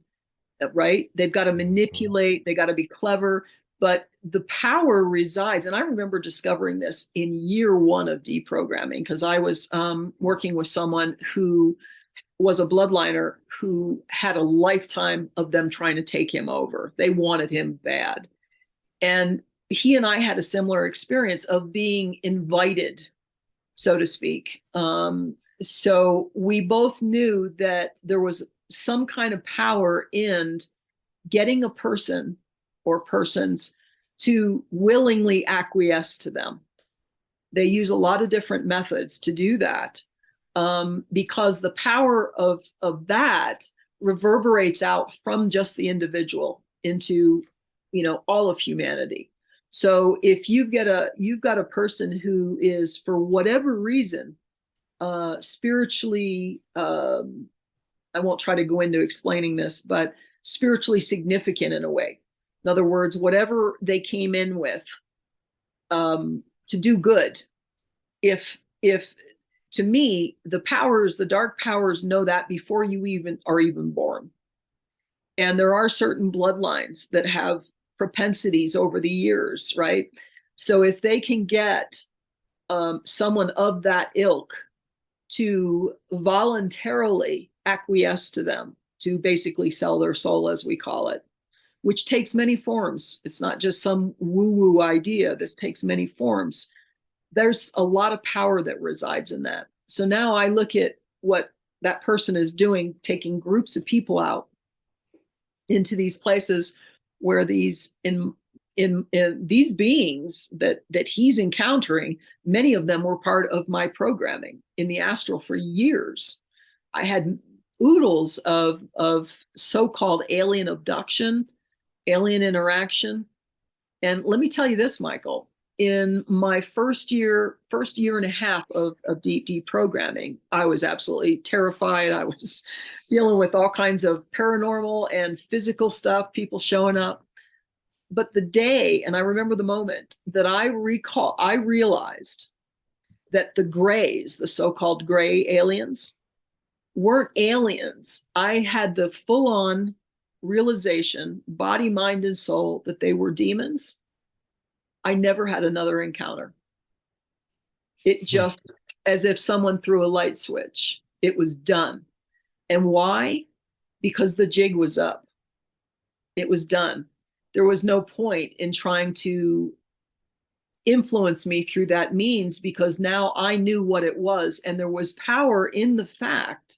right? They've got to manipulate, they got to be clever, but the power resides. And I remember discovering this in year one of deprogramming, because I was working with someone who was a bloodliner who had a lifetime of them trying to take him over. They wanted him bad. And he and I had a similar experience of being invited, so to speak. So we both knew that there was some kind of power in getting a person or persons to willingly acquiesce to them. They use a lot of different methods to do that, because the power of that reverberates out from just the individual into, you know, all of humanity. So if you've got a person who is, for whatever reason, spiritually, I won't try to go into explaining this, but spiritually significant in a way. In other words, whatever they came in with, to do good. If to me, the powers, the dark powers, know that before you even are even born. And there are certain bloodlines that have propensities over the years, right? So if they can get someone of that ilk to voluntarily acquiesce to them, to basically sell their soul, as we call it, which takes many forms. It's not just some woo-woo idea. This takes many forms. There's a lot of power that resides in that. So now I look at what that person is doing, taking groups of people out into these places where these in these beings that he's encountering, many of them were part of my programming in the astral for years. I had oodles of so-called alien abduction, alien interaction. And let me tell you this, Michael, in my first year and a half of deep deprogramming, I was absolutely terrified. I was dealing with all kinds of paranormal and physical stuff, people showing up. But the day, and I remember the moment that I realized that the grays, the so-called gray aliens, weren't aliens. I had the full-on realization, body, mind, and soul, that they were demons. I never had another encounter. It just, as if someone threw a light switch, it was done. And why? Because the jig was up. It was done. There was no point in trying to influence me through that means, because now I knew what it was. And there was power in the fact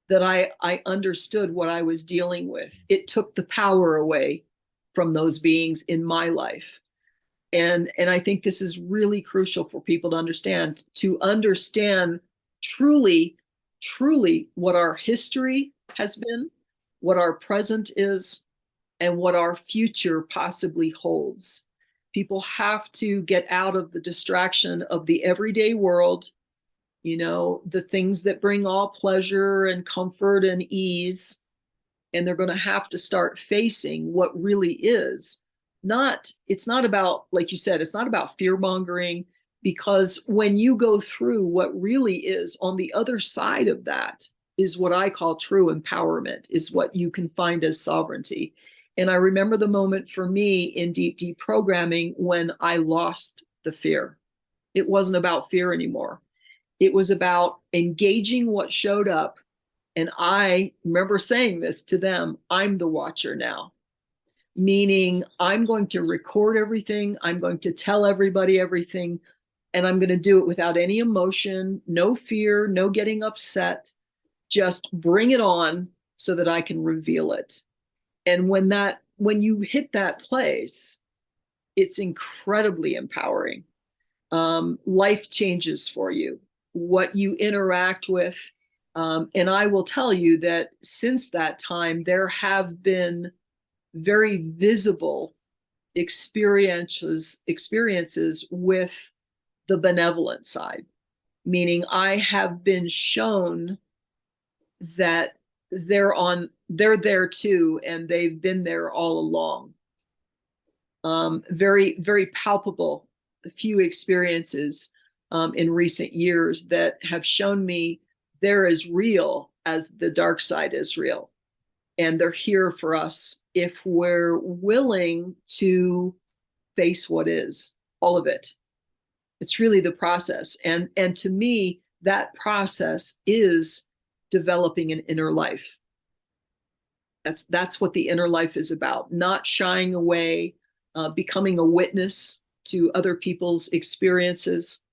that I understood what I was dealing with. It took the power away from those beings in my life. And I think this is really crucial for people to understand truly what our history has been, what our present is, and what our future possibly holds. People have to get out of the distraction of the everyday world, you know, the things that bring all pleasure and comfort and ease. And they're going to have to start facing what really is. It's not about, like you said, it's not about fear mongering, because when you go through what really is on the other side of that is what I call true empowerment, is what you can find as sovereignty. And I remember the moment for me in deep deprogramming when I lost the fear. It wasn't about fear anymore. It was about engaging what showed up. And I remember saying this to them, I'm the watcher now. Meaning I'm going to record everything. I'm going to tell everybody everything. And I'm going to do it without any emotion, no fear, no getting upset. Just bring it on so that I can reveal it. And when you hit that place, it's incredibly empowering. Life changes for you, what you interact with. And I will tell you that since that time, there have been very visible experiences with the benevolent side, meaning I have been shown that they're there too, and they've been there all along. Very, very palpable, a few experiences in recent years that have shown me they're as real as the dark side is real. And they're here for us if we're willing to face what is, all of it. It's really the process. And to me, that process is developing an inner life. That's what the inner life is about, not shying away, becoming a witness to other people's experiences.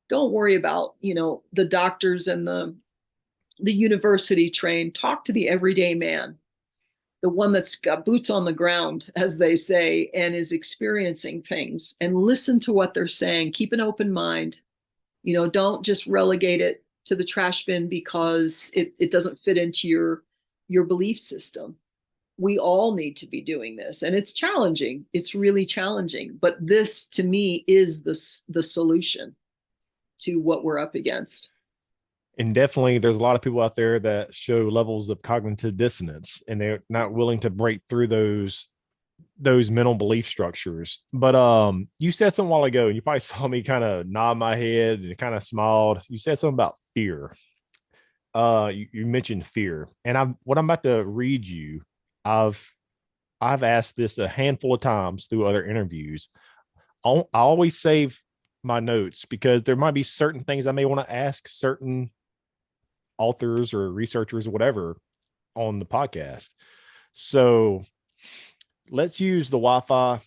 Don't worry about, the doctors and the university trained. Talk to the everyday man, the one that's got boots on the ground, as they say, and is experiencing things, and listen to what they're saying. Keep an open mind. Don't just relegate it to the trash bin because it doesn't fit into your belief system. We all need to be doing this, and it's challenging. It's really challenging, but this to me is the solution to what we're up against. And definitely there's a lot of people out there that show levels of cognitive dissonance, and they're not willing to break through those mental belief structures. But you said something a while ago, and you probably saw me kind of nod my head and kind of smiled. You said something about fear. You mentioned fear, and what I'm about to read you, I've asked this a handful of times through other interviews. I always save my notes because there might be certain things I may want to ask certain authors or researchers or whatever on the podcast. So let's use the Wi-Fi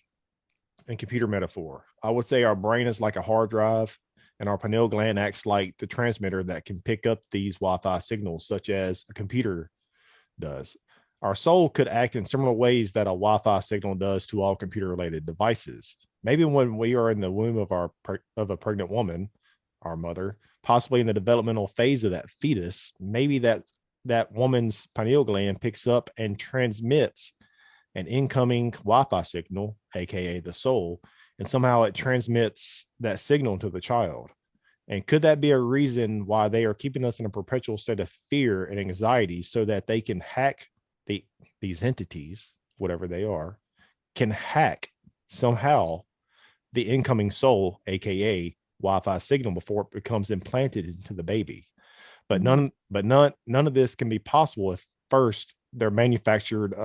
and computer metaphor. I would say our brain is like a hard drive, and our pineal gland acts like the transmitter that can pick up these Wi-Fi signals, such as a computer does. Our soul could act in similar ways that a Wi-Fi signal does to all computer-related devices. Maybe when we are in the womb of a pregnant woman, our mother, possibly in the developmental phase of that fetus, maybe that woman's pineal gland picks up and transmits an incoming Wi-Fi signal, aka the soul, and somehow it transmits that signal to the child. And could that be a reason why they are keeping us in a perpetual state of fear and anxiety, so that they can hack these entities, whatever they are, can hack somehow the incoming soul, aka Wi-Fi signal, before it becomes implanted into the baby? But none of this can be possible if first they're manufactured.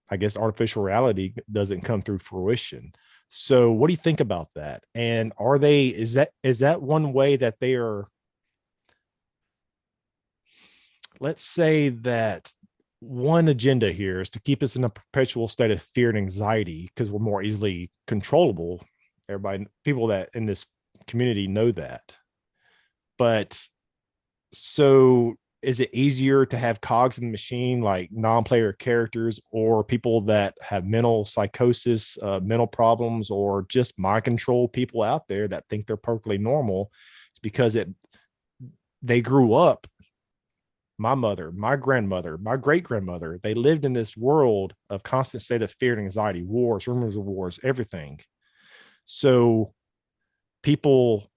I guess artificial reality doesn't come through fruition. So what do you think about that? And is that one way that they are, let's say that one agenda here is to keep us in a perpetual state of fear and anxiety because we're more easily controllable. People that in this community know that. But so is it easier to have cogs in the machine, like non-player characters, or people that have mental psychosis, mental problems, or just mind control people out there that think they're perfectly normal? It's because they grew up, my mother, my grandmother, my great-grandmother, they lived in this world of constant state of fear and anxiety, wars, rumors of wars, everything. So people,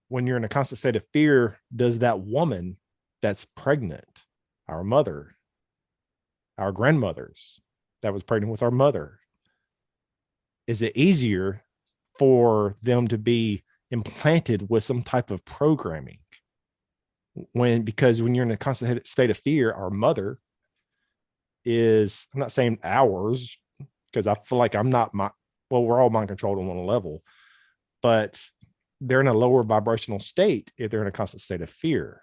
when you're in a constant state of fear, does that woman that's pregnant, our mother, our grandmothers that was pregnant with our mother, is it easier for them to be implanted with some type of programming? Because when you're in a constant state of fear, our mother is, I'm not saying ours, because I feel like we're all mind controlled on one level, but they're in a lower vibrational state if they're in a constant state of fear.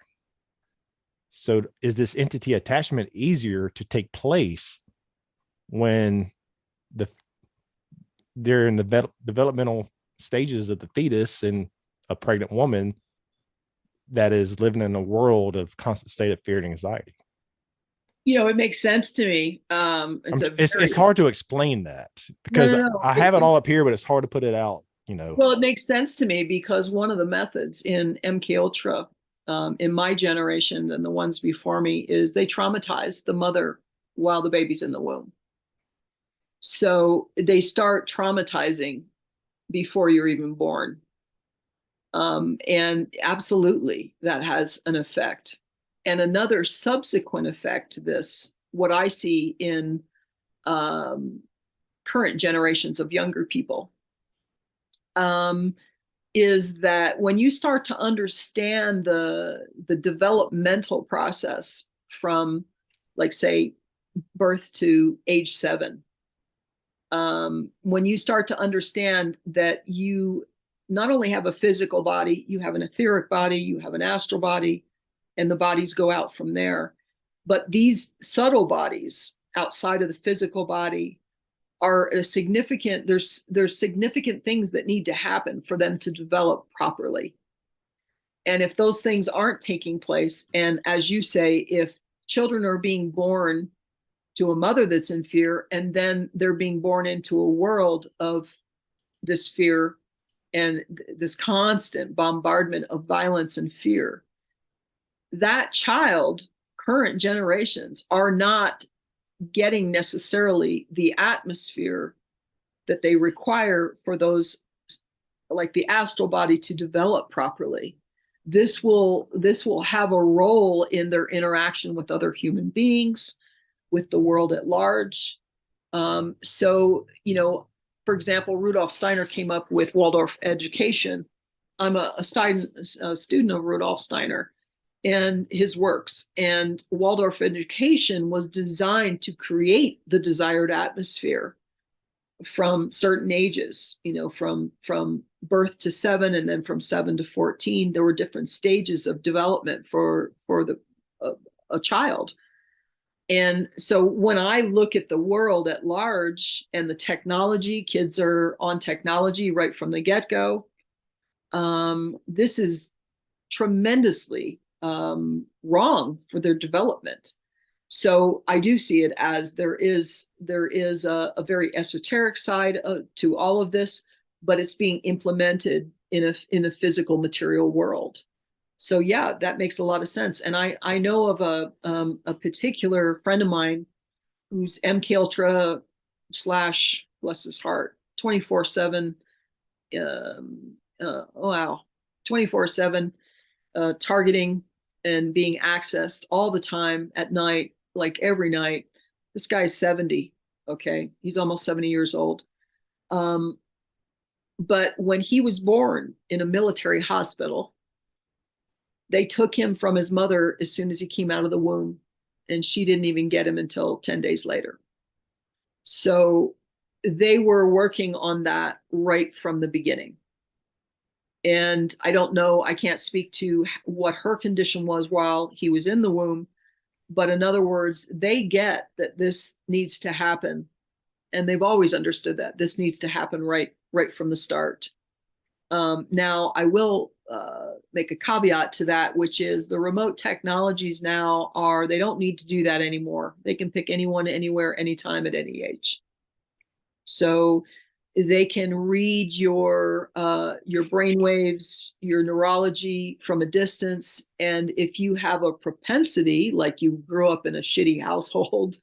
So is this entity attachment easier to take place when they're in the developmental stages of the fetus and a pregnant woman that is living in a world of constant state of fear and anxiety? It makes sense to me. It's hard to explain that because no. I have it all up here, but it's hard to put it out. Well, it makes sense to me because one of the methods in MK Ultra, in my generation and the ones before me, is they traumatize the mother while the baby's in the womb. So they start traumatizing before you're even born. And absolutely, that has an effect. And another subsequent effect to this, what I see in current generations of younger people, is that when you start to understand the developmental process from, like, say, birth to age 7, when you start to understand that you not only have a physical body, you have an etheric body, you have an astral body, and the bodies go out from there. But these subtle bodies outside of the physical body are a significant, there's significant things that need to happen for them to develop properly. And if those things aren't taking place, and as you say, if children are being born to a mother that's in fear, and then they're being born into a world of this fear and this constant bombardment of violence and fear, that child, current generations, are not getting necessarily the atmosphere that they require for those, like the astral body, to develop properly. This will have a role in their interaction with other human beings, with the world at large. So, for example, Rudolf Steiner came up with Waldorf education. I'm a student of Rudolf Steiner and his works. And Waldorf education was designed to create the desired atmosphere from certain ages, from birth to 7, and then from 7 to 14. There were different stages of development for a child. And so when I look at the world at large and the technology, kids are on technology right from the get-go. This is tremendously wrong for their development. So I do see it as there is a very esoteric side to all of this, but it's being implemented in a physical material world. So yeah, that makes a lot of sense. And I know of a particular friend of mine who's MK Ultra slash, bless his heart, 24/7. Oh wow, 24/7 targeting and being accessed all the time at night, like every night. This guy's 70. Okay, he's almost 70 years old. But when he was born in a military hospital, they took him from his mother as soon as he came out of the womb, and she didn't even get him until 10 days later. So they were working on that right from the beginning. And I don't know, I can't speak to what her condition was while he was in the womb, but in other words, they get that this needs to happen. And they've always understood that this needs to happen right from the start. Now, I will make a caveat to that, which is the remote technologies now they don't need to do that anymore. They can pick anyone, anywhere, anytime, at any age. So they can read your brain waves, your neurology from a distance. And if you have a propensity, like you grew up in a shitty household,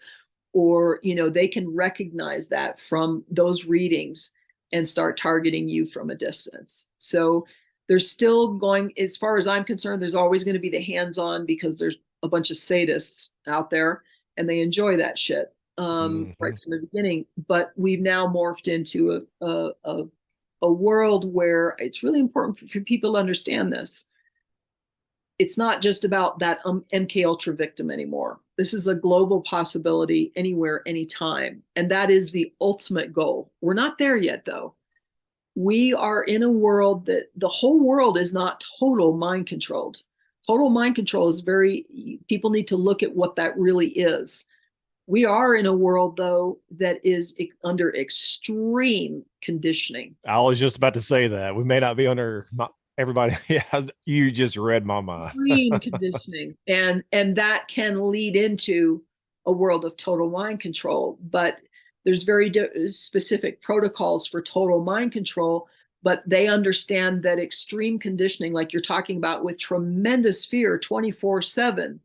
or, they can recognize that from those readings and start targeting you from a distance. So there's still going, as far as I'm concerned, there's always going to be the hands-on, because there's a bunch of sadists out there and they enjoy that shit right from the beginning. But we've now morphed into a world where it's really important for people to understand this. It's not just about that MK Ultra victim anymore. This is a global possibility, anywhere, anytime. And that is the ultimate goal. We're not there yet, though. We are in a world that the whole world is not total mind controlled. Total mind control is people need to look at what that really is. We are in a world, though, that is under extreme conditioning. I was just about to say that. We may not be under everybody. Yeah, you just read my mind. Extreme conditioning. And that can lead into a world of total mind control. But there's very specific protocols for total mind control, but they understand that extreme conditioning, like you're talking about, with tremendous fear 24/7,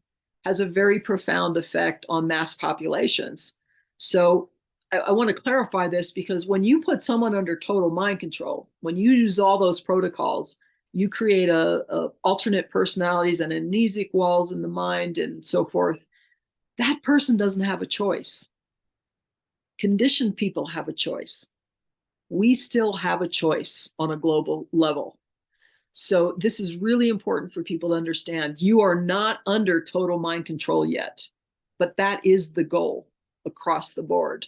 has a very profound effect on mass populations. So I want to clarify this, because when you put someone under total mind control, when you use all those protocols, you create a alternate personalities and amnesic walls in the mind and so forth. That person doesn't have a choice. Conditioned people have a choice. We still have a choice on a global level. So this is really important for people to understand. You are not under total mind control yet, but that is the goal across the board.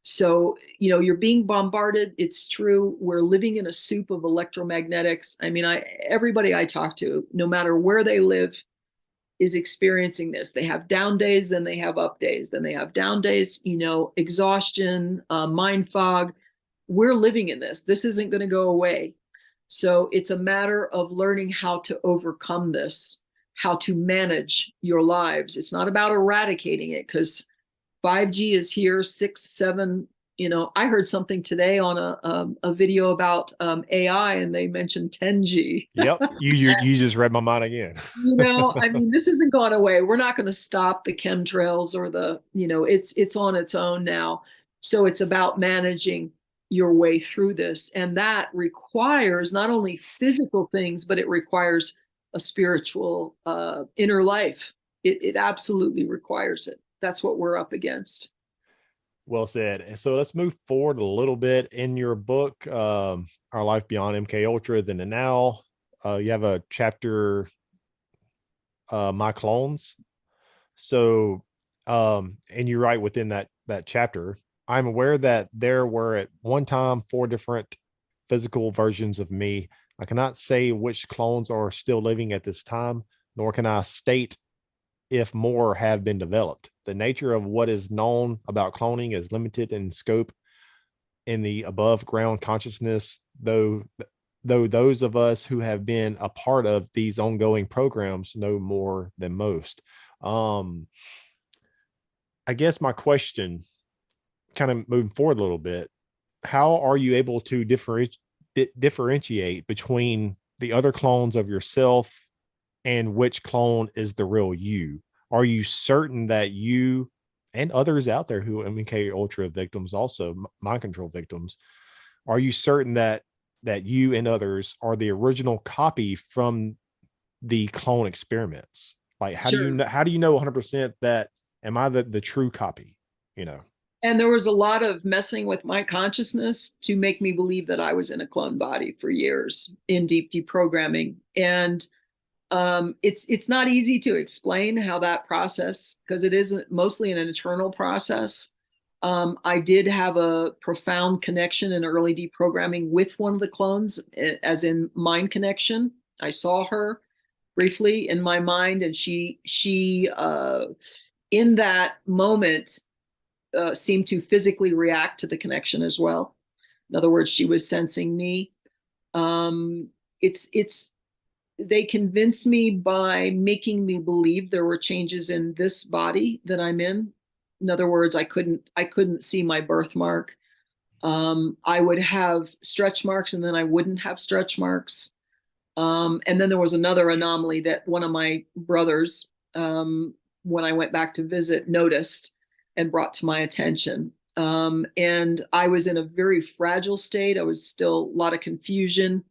So, you're being bombarded. It's true. We're living in a soup of electromagnetics. I mean, everybody I talk to, no matter where they live, is experiencing this. They have down days, then they have up days, then they have down days, exhaustion, mind fog. We're living in this. This isn't going to go away. So it's a matter of learning how to overcome this, how to manage your lives. It's not about eradicating it, because 5G is here, 6, 7. I heard something today on a video about AI, and they mentioned 10G. Yep. You just read my mind again. I mean, this isn't going away. We're not going to stop the chemtrails or it's on its own now. So it's about managing your way through this. And that requires not only physical things, but it requires a spiritual inner life. It absolutely requires it. That's what we're up against. Well said. And so let's move forward a little bit in your book, Our Life Beyond MK Ultra, then and now. You have a chapter, My Clones. So, and you write within that chapter, I'm aware that there were at one time 4 different physical versions of me. I cannot say which clones are still living at this time, nor can I state if more have been developed. The nature of what is known about cloning is limited in scope in the above ground consciousness, though those of us who have been a part of these ongoing programs know more than most. I guess my question, kind of moving forward a little bit, how are you able to differentiate between the other clones of yourself and which clone is the real you? Are you certain that you and others out there who MK Ultra victims, also mind control victims, are you certain that you and others are the original copy from the clone experiments? Like, how Sure. do you know 100% that am I the true copy? And there was a lot of messing with my consciousness to make me believe that I was in a clone body for years in deep deprogramming. And it's not easy to explain how that process, because it isn't mostly an internal process. I did have a profound connection in early deprogramming with one of the clones, as in mind connection. I saw her briefly in my mind, and she in that moment seemed to physically react to the connection as well. In other words, she was sensing me. It's they convinced me by making me believe there were changes in this body that I'm in. In other words, I couldn't see my birthmark. I would have stretch marks, and then I wouldn't have stretch marks. And then there was another anomaly that one of my brothers, when I went back to visit, noticed and brought to my attention. And I was in a very fragile state. I was still a lot of confusion.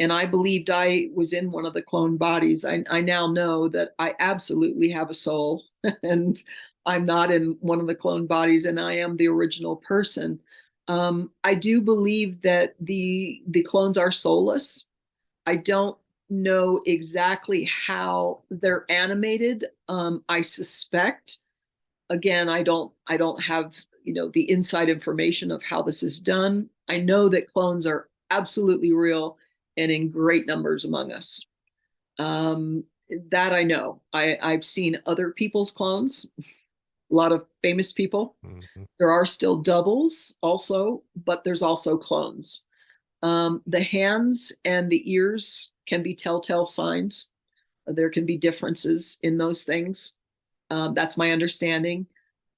And I believed I was in one of the clone bodies. I now know that I absolutely have a soul and I'm not in one of the clone bodies, and I am the original person. I do believe that the clones are soulless. I don't know exactly how they're animated. I suspect, again, I don't have the inside information of how this is done. I know that clones are absolutely real and in great numbers among us. That I know. I've seen other people's clones, a lot of famous people. Mm-hmm. There are still doubles also, but there's also clones. The hands and the ears can be telltale signs. There can be differences in those things. That's my understanding.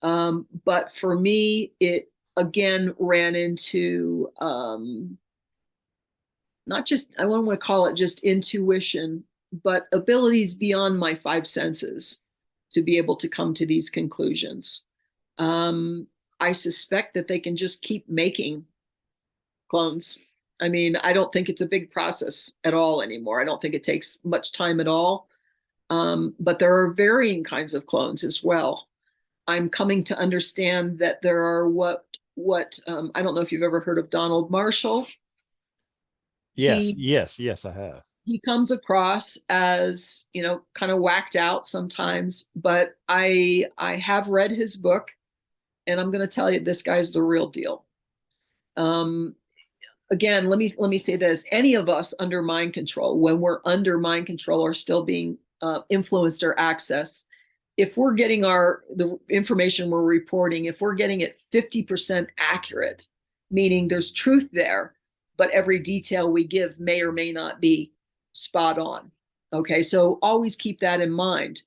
But for me, it again ran into not just, I don't want to call it just intuition, but abilities beyond my 5 senses to be able to come to these conclusions. I suspect that they can just keep making clones. I mean, I don't think it's a big process at all anymore. I don't think it takes much time at all. But there are varying kinds of clones as well. I'm coming to understand that there are what I don't know if you've ever heard of Donald Marshall. Yes, He yes, yes, I have. he comes across as, you know, kind of whacked out sometimes, but I have read his book, and I'm going to tell you this guy's the real deal. Um, Again, let me say this: any of us under mind control, when we're under mind control, are still being influenced or accessed. If we're getting the information we're reporting, if we're getting it 50% accurate, meaning there's truth there, but every detail we give may or may not be spot on. Okay, so always keep that in mind.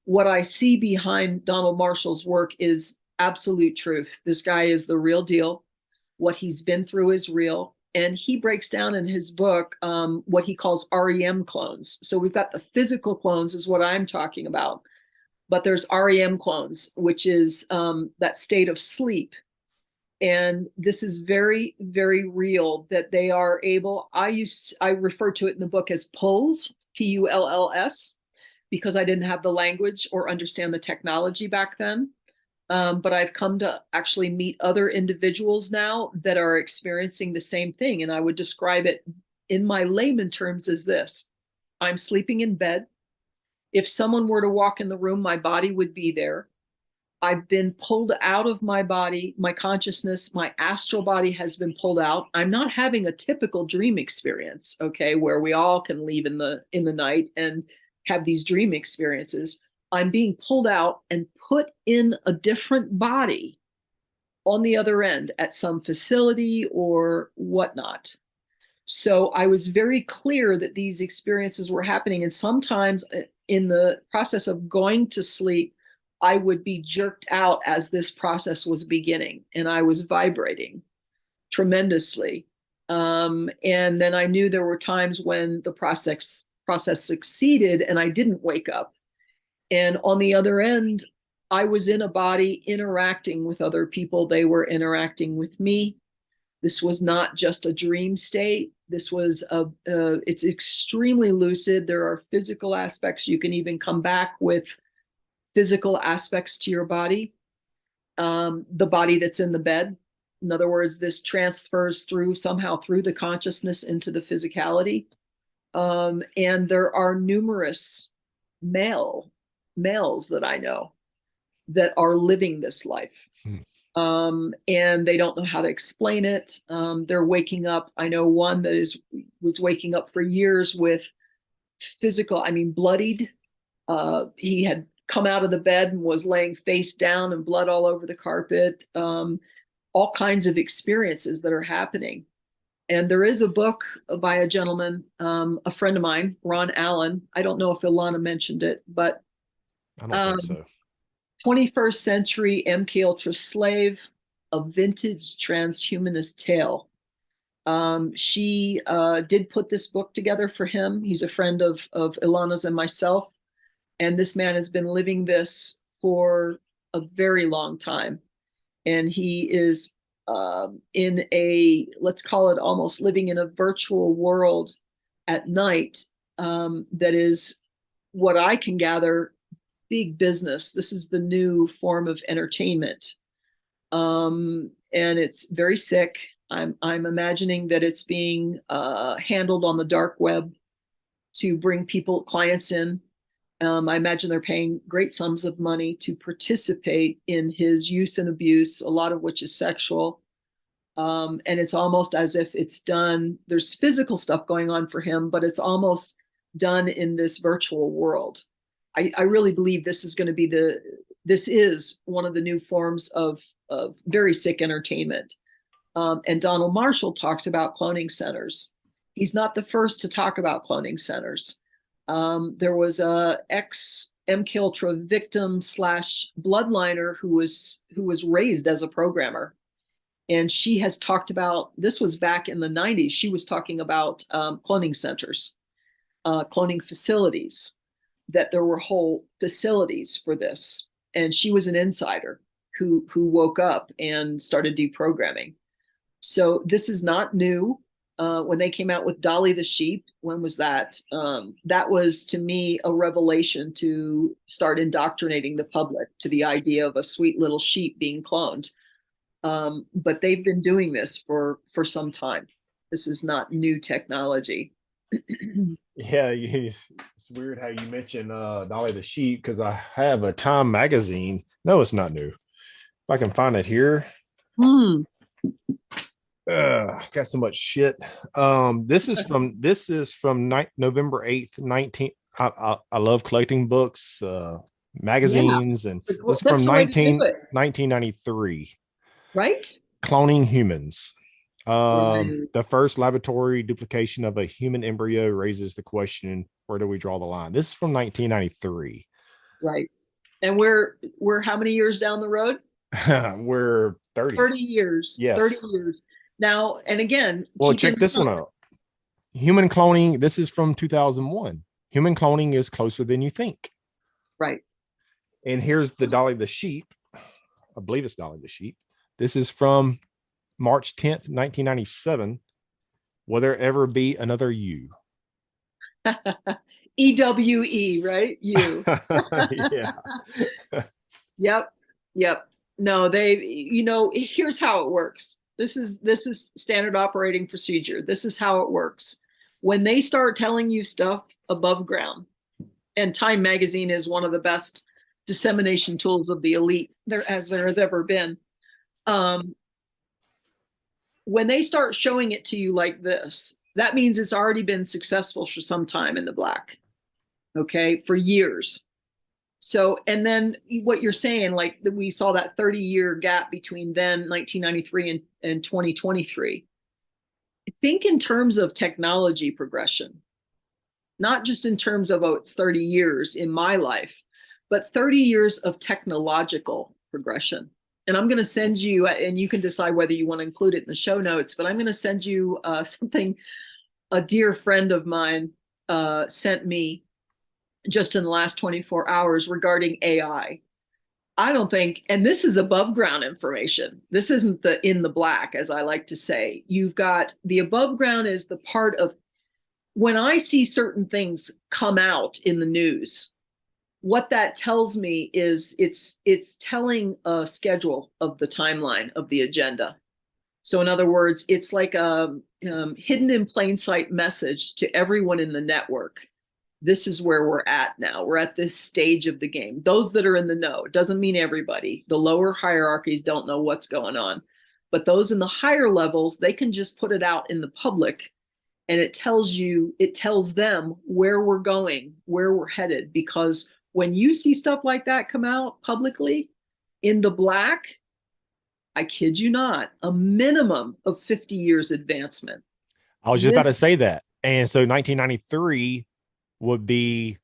What I see behind Donald Marshall's work is absolute truth. This guy is the real deal. What he's been through is real. And he breaks down in his book what he calls REM clones. So we've got the physical clones, is what I'm talking about. But there's REM clones, which is that state of sleep. And this is very, very real that they are able. I refer to it in the book as pulls, PULLS, because I didn't have the language or understand the technology back then. But I've come to actually meet other individuals now that are experiencing the same thing. And I would describe it in my layman terms as this: I'm sleeping in bed. If someone were to walk in the room, my body would be there. I've been pulled out of my body, my consciousness, my astral body has been pulled out. I'm not having a typical dream experience, okay, where we all can leave in the night and have these dream experiences. I'm being pulled out and put in a different body on the other end at some facility or whatnot. So I was very clear that these experiences were happening. And sometimes in the process of going to sleep, I would be jerked out as this process was beginning, and I was vibrating tremendously. And then I knew there were times when the process succeeded and I didn't wake up. And on the other end, I was in a body interacting with other people. They were interacting with me. This was not just a dream state. This was it's extremely lucid. There are physical aspects. You can even come back with physical aspects to your body, the body that's in the bed. In other words, this transfers somehow through the consciousness into the physicality. And there are numerous males that I know that are living this life. And they don't know how to explain it. They're waking up. I know one that was waking up for years with physical, I mean, bloodied. He had come out of the bed and was laying face down and blood all over the carpet. All kinds of experiences that are happening. And there is a book by a gentleman, a friend of mine, Ron Allen. I don't know if Ilana mentioned it, but I don't think so. 21st Century MK Ultra Slave, a vintage transhumanist tale. She did put this book together for him. He's a friend of Ilana's and myself. And this man has been living this for a very long time. And he is in let's call it almost living in a virtual world at night that is, what I can gather, big business. This is the new form of entertainment. And it's very sick. I'm imagining that it's being handled on the dark web to bring clients in. I imagine they're paying great sums of money to participate in his use and abuse, a lot of which is sexual. And it's almost as if it's done, there's physical stuff going on for him, but it's almost done in this virtual world. I really believe this is going to be this is one of the new forms of very sick entertainment. And Donald Marshall talks about cloning centers. He's not the first to talk about cloning centers. There was a ex-MK Ultra victim / bloodliner who was raised as a programmer. And she has talked about, this was back in the 90s, she was talking about cloning centers, cloning facilities, that there were whole facilities for this. And she was an insider. who woke up and started deprogramming. So this is not new. When they came out with Dolly the sheep, when was that? That was, to me, a revelation to start indoctrinating the public to the idea of a sweet little sheep being cloned. But they've been doing this for some time. This is not new technology. Yeah, it's weird how you mentioned Dolly the sheep, because I have a Time magazine. No, it's not new. If I can find it here. Hmm. Got so much shit. This is from November 8th, 19. I love collecting books, magazines, and this is That's from the way to do it, 1993. right? Cloning humans. Right. The first laboratory duplication of a human embryo raises the question, where do we draw the line? This is from 1993. Right. And we're how many years down the road? We're 30. 30 years. Yes. 30 years. Now, and again, Well, keep check in this one mind, out. Human cloning, this is from 2001. Human cloning is closer than you think. right. And here's the Dolly the sheep. I believe it's Dolly the sheep. This is from March 10th, 1997. Will there ever be another you? EWE, right? You. Yeah. Yep. Yep. No, here's how it works. This is standard operating procedure. This is how it works. When they start telling you stuff above ground, and Time Magazine is one of the best dissemination tools of the elite there has ever been. When they start showing it to you like this, that means it's already been successful for some time in the black. Okay, for years. So, and then what you're saying, like we saw that 30-year gap between then 1993 and 2023. Think in terms of technology progression, not just in terms of, oh, it's 30 years in my life, but 30 years of technological progression. And I'm going to send you, and you can decide whether you want to include it in the show notes, but I'm going to send you something a dear friend of mine sent me just in the last 24 hours regarding AI. I don't think, and this is above ground information. This isn't the in the black, as I like to say. You've got the above ground is the part of when I see certain things come out in the news, what that tells me is it's telling a schedule of the timeline of the agenda. So in other words, it's like a hidden in plain sight message to everyone in the network. This is where we're at now. We're at this stage of the game. Those that are in the know, it doesn't mean everybody. The lower hierarchies don't know what's going on. But those in the higher levels, they can just put it out in the public, and it tells them where we're going, where we're headed. Because when you see stuff like that come out publicly in the black, I kid you not, a minimum of 50 years advancement. I was just about to say that. And so 1993 would be,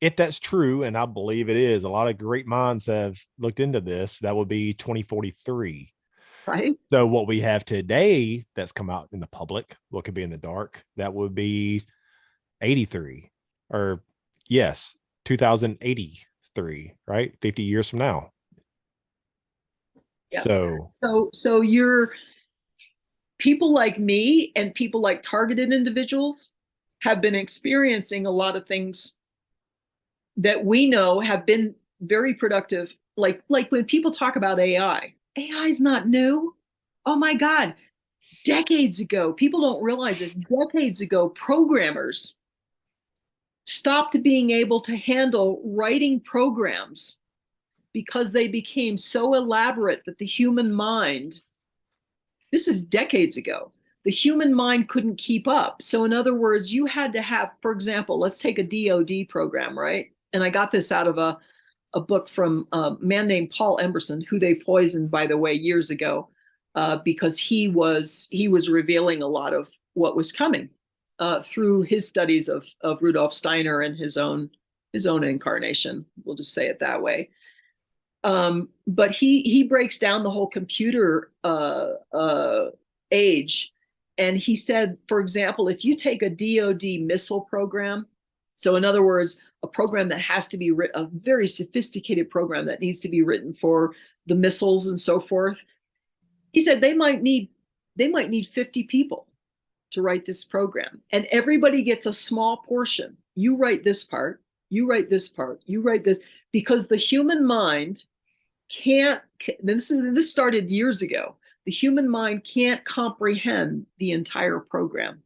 if that's true, and I believe it is, a lot of great minds have looked into this, that would be 2043. Right. So what we have today that's come out in the public, what could be in the dark, that would be 83, or yes, 2083, right? 50 years from now. Yeah. So you're people like me and people like targeted individuals have been experiencing a lot of things that we know have been very productive. Like when people talk about AI is not new. Oh my God. Decades ago, people don't realize this. Decades ago, programmers stopped being able to handle writing programs because they became so elaborate that the human mind, this is decades ago, the human mind couldn't keep up. So in other words, you had to have, for example, let's take a DoD program, right? And I got this out of a book from a man named Paul Emberson, who they poisoned, by the way, years ago, because he was revealing a lot of what was coming through his studies of Rudolf Steiner and his own incarnation. We'll just say it that way. But he breaks down the whole computer age. And he said, for example, if you take a DoD missile program So in other words, a program that has to be written, a very sophisticated program that needs to be written for the missiles and so forth. He said they might need 50 people to write this program, and everybody gets a small portion. You write this part, you write this part, you write this, because the human mind can't, this started years ago. The human mind can't comprehend the entire program.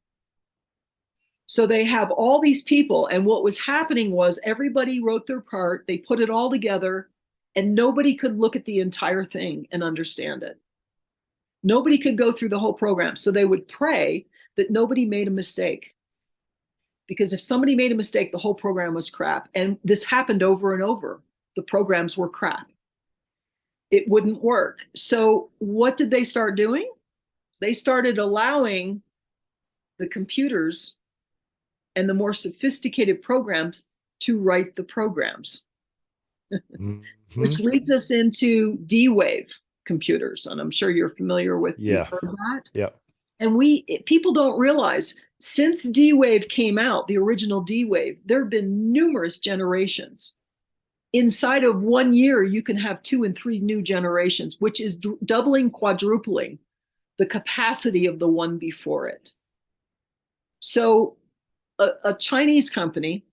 So they have all these people, and what was happening was everybody wrote their part, they put it all together, and nobody could look at the entire thing and understand it. Nobody could go through the whole program. So they would pray that nobody made a mistake. Because if somebody made a mistake, the whole program was crap. And this happened over and over. The programs were crap. It wouldn't work. So what did they start doing? They started allowing the computers and the more sophisticated programs to write the programs, which leads us into D-Wave computers. And I'm sure you're familiar with, you've heard that. Yeah. And people don't realize, since D-Wave came out, the original D-Wave, there have been numerous generations. Inside of 1 year, you can have 2 and 3 new generations, which is doubling, quadrupling the capacity of the one before it. So a Chinese company,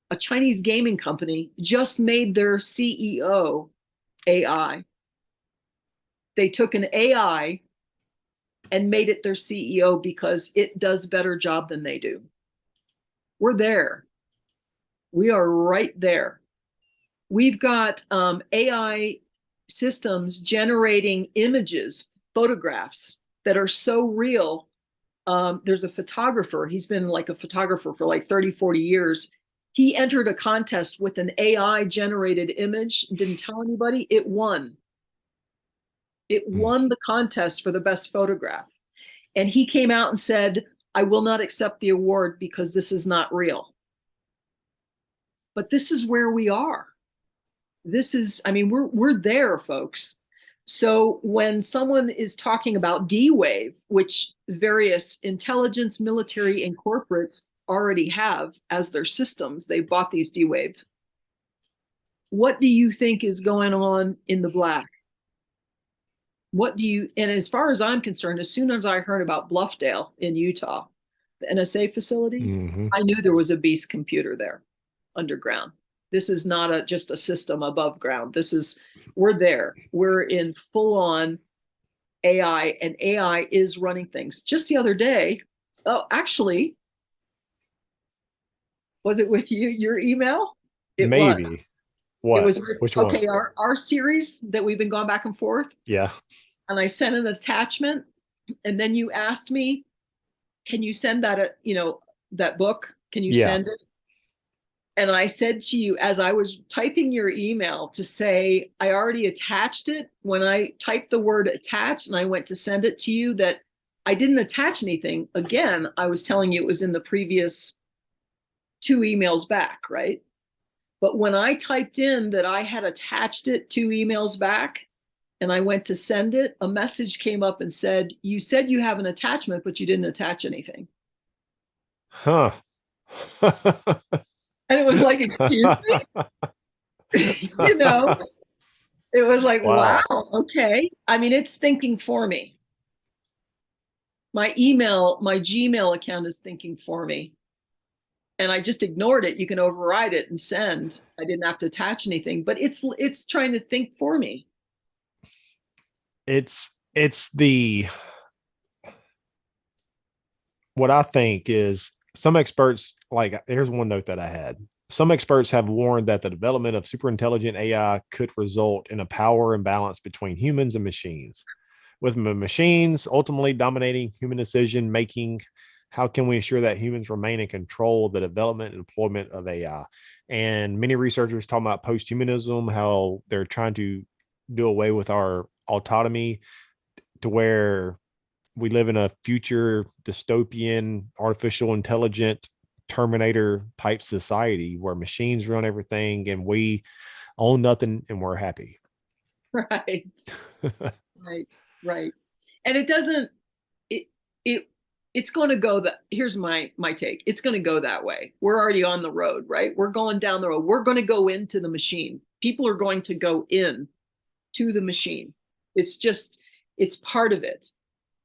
a Chinese gaming company, just made their CEO AI. They took an AI and made it their CEO because it does a better job than they do. We're there. We are right there. We've got AI systems generating images, photographs that are so real. There's a photographer. He's been like a photographer for like 30, 40 years. He entered a contest with an AI generated image, didn't tell anybody. It won. It won the contest for the best photograph. And he came out and said, I will not accept the award because this is not real. But this is where we are. This is, I mean, we're there, folks. So when someone is talking about D-Wave, which various intelligence, military, and corporates already have as their systems, they bought these D-Wave. What do you think is going on in the black? And as far as I'm concerned, as soon as I heard about Bluffdale in Utah, the NSA facility, I knew there was a beast computer there underground. This is not just a system above ground. We're there. We're in full on AI, and AI is running things. Just the other day, actually, was it with you, your email? It Maybe. was. What? It was Which one? Okay, our series that we've been going back and forth. Yeah. And I sent an attachment, and then you asked me, can you send that, that book? Can you send it? And I said to you, as I was typing your email, to say, I already attached it. When I typed the word attach and I went to send it to you, that I didn't attach anything. Again, I was telling you it was in the previous 2 emails back, right? But when I typed in that I had attached it 2 emails back and I went to send it, a message came up and said, you said you have an attachment, but you didn't attach anything. Huh. And it was like, excuse me? It was like, wow, okay. I mean, it's thinking for me. My Gmail account is thinking for me. And I just ignored it. You can override it and send. I didn't have to attach anything, but it's trying to think for me. What I think is, some experts, like, here's one note that I had. Some experts have warned that the development of superintelligent AI could result in a power imbalance between humans and machines. With machines ultimately dominating human decision making, how can we ensure that humans remain in control of the development and deployment of AI? And many researchers talk about post-humanism, how they're trying to do away with our autonomy to where we live in a future dystopian, artificial intelligent Terminator type society where machines run everything and we own nothing and we're happy. Right. Right. And it It's going to go that here's my take. It's going to go that way. We're already on the road, right? We're going down the road. We're going to go into the machine. People are going to go in to the machine. It's just, it's part of it.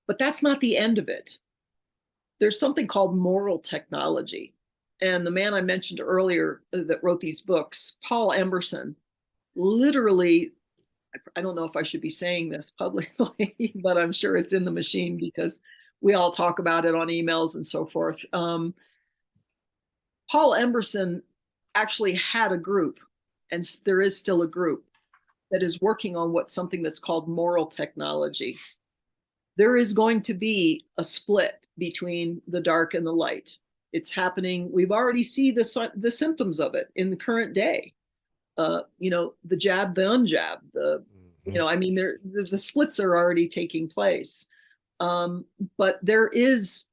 But that's not the end of it. There's something called moral technology. And the man I mentioned earlier that wrote these books, Paul Emerson, literally, I don't know if I should be saying this publicly, but I'm sure it's in the machine because we all talk about it on emails and so forth. Paul Emerson actually had a group, and there is still a group that is working on what something that's called moral technology. There is going to be a split between the dark and the light. It's happening. We've already seen the symptoms of it in the current day. The jab, the unjab, I mean, the splits are already taking place. But there is,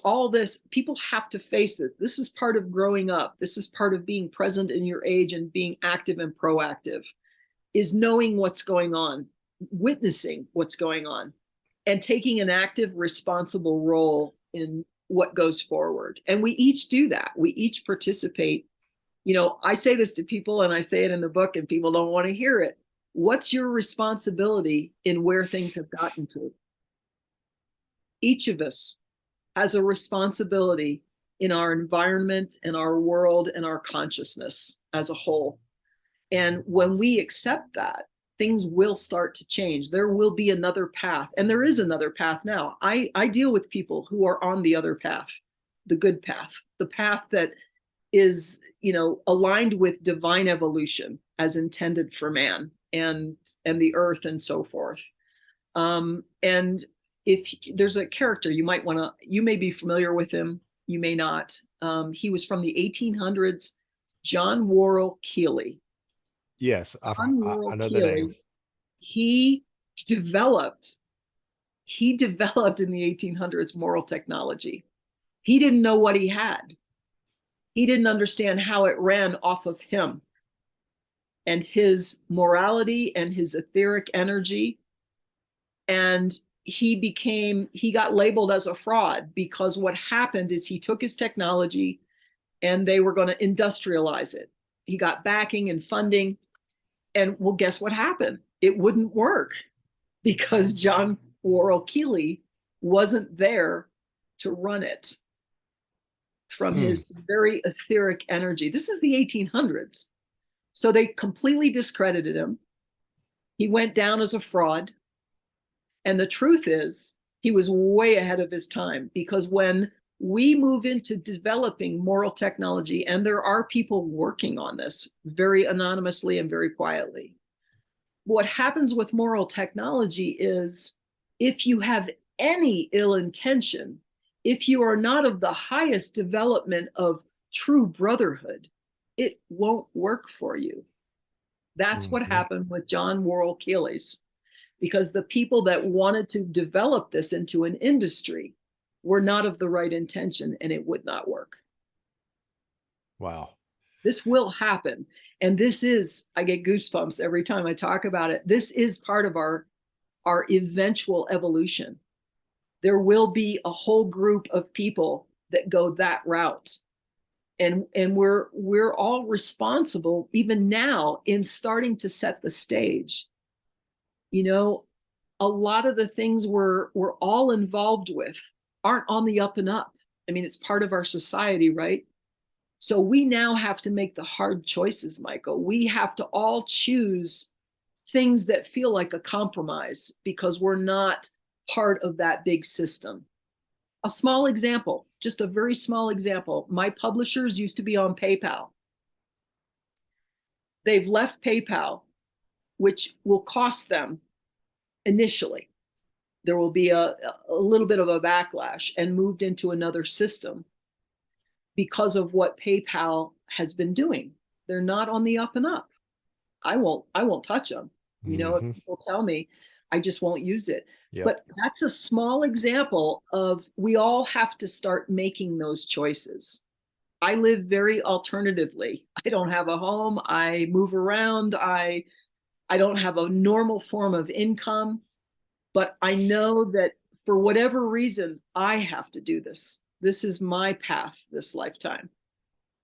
all this, people have to face it. This is part of growing up. This is part of being present in your age and being active and proactive, is knowing what's going on, witnessing what's going on, and taking an active, responsible role in what goes forward. And we each do that. We each participate. I say this to people and I say it in the book and people don't want to hear it. What's your responsibility in where things have gotten to? Each of us has a responsibility in our environment and our world and our consciousness as a whole. And when we accept that, things will start to change. There will be another path. And there is another path now. I deal with people who are on the other path, the good path, the path that is, aligned with divine evolution as intended for man and the earth and so forth. And if there's a character you may be familiar with him, you may not. He was from the 1800s, John Worrell Keeley. Yes, John Worrell I know the Keeley, name. he developed in the 1800s moral technology. He didn't know what he had. He didn't understand how it ran off of him and his morality and his etheric energy. And he got labeled as a fraud because what happened is he took his technology and they were going to industrialize it. He got backing and funding. And well, guess what happened? It wouldn't work because John Worrell Keeley wasn't there to run it from his very etheric energy. This is the 1800s. So they completely discredited him. He went down as a fraud. And the truth is, he was way ahead of his time, because when we move into developing moral technology, and there are people working on this very anonymously and very quietly, what happens with moral technology is if you have any ill intention, if you are not of the highest development of true brotherhood, it won't work for you. That's what happened with John Worrell Keeley's, because the people that wanted to develop this into an industry were not of the right intention, and it would not work. Wow. This will happen. And this is, I get goosebumps every time I talk about it. This is part of our eventual evolution. There will be a whole group of people that go that route. And we're all responsible, even now, in starting to set the stage. A lot of the things we're all involved with aren't on the up and up. I mean, it's part of our society, right? So we now have to make the hard choices, Michael. We have to all choose things that feel like a compromise because we're not part of that big system. A small example, just a very small example. My publishers used to be on PayPal. They've left PayPal, which will cost them initially. There will be a little bit of a backlash, and moved into another system because of what PayPal has been doing. They're not on the up and up. I won't touch them. If people tell me, I just won't use it. Yep. But that's a small example of, we all have to start making those choices. I live very alternatively. I don't have a home. I move around. I don't have a normal form of income, but I know that for whatever reason, I have to do this. This is my path this lifetime.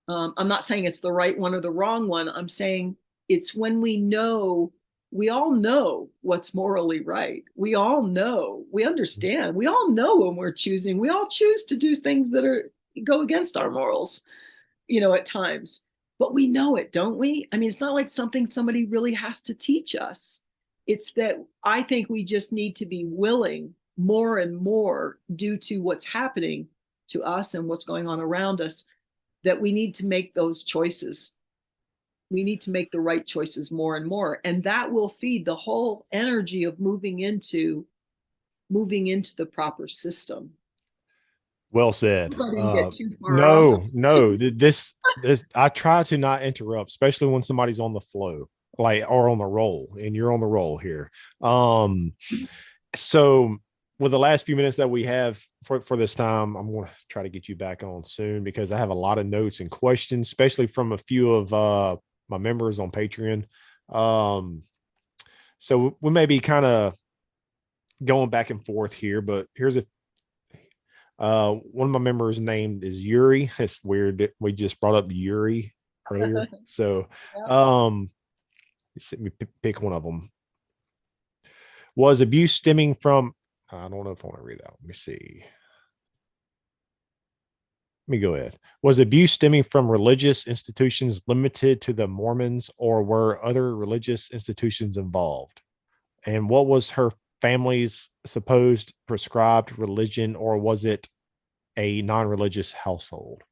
I'm not saying it's the right one or the wrong one. I'm saying it's when we know, we all know what's morally right. We all know, we understand, we all know when we're choosing, we all choose to do things that are go against our morals, at times, but we know it, don't we? I mean, it's not like something somebody really has to teach us. It's that I think we just need to be willing more and more, due to what's happening to us and what's going on around us, that we need to make those choices. We need to make the right choices more and more. And that will feed the whole energy of moving into the proper system. Well said. I didn't get too far off. No. This I try to not interrupt, especially when somebody's on the flow, like, or on the roll, and you're on the roll here. So with the last few minutes that we have for this time, I'm going to try to get you back on soon, because I have a lot of notes and questions, especially from a few of my members on Patreon. So we may be kind of going back and forth here, but here's one of my members named is Yuri. It's weird. We just brought up Yuri earlier. So, let me pick one of them. Was abuse stemming from, I don't know if I want to read that. Let me see. Let me go ahead. Was abuse stemming from religious institutions limited to the Mormons, or were other religious institutions involved? And what was her family's supposed prescribed religion, or was it a non-religious household?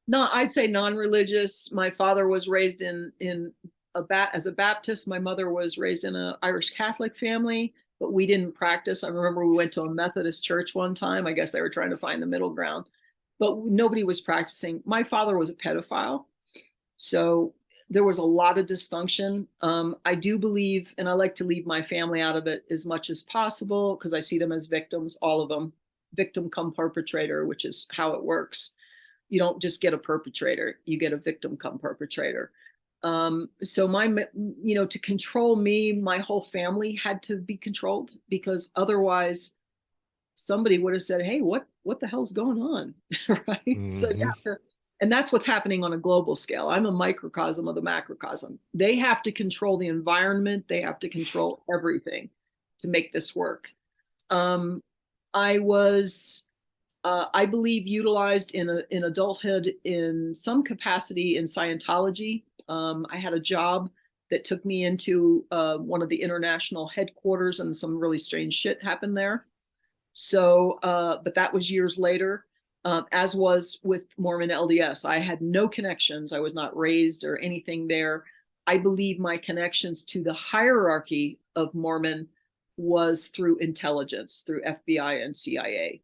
No, I'd say non-religious. My father was raised as a Baptist. My mother was raised in an Irish Catholic family, but we didn't practice. I remember we went to a Methodist church one time. I guess they were trying to find the middle ground, but nobody was practicing. My father was a pedophile, so there was a lot of dysfunction. I do believe, and I like to leave my family out of it as much as possible, because I see them as victims, all of them. Victim come perpetrator, which is how it works. You don't just get a perpetrator, you get a victim come perpetrator. So to control me, my whole family had to be controlled, because otherwise somebody would have said, hey, what the hell's going on? Right. Mm-hmm. So yeah, and that's what's happening on a global scale. I'm a microcosm of the macrocosm. They have to control the environment. They have to control everything to make this work. I was, I believe, utilized in adulthood in some capacity in Scientology. I had a job that took me into one of the international headquarters, and some really strange shit happened there. So, but that was years later, as was with Mormon LDS. I had no connections. I was not raised or anything there. I believe my connections to the hierarchy of Mormon was through intelligence, through FBI and CIA.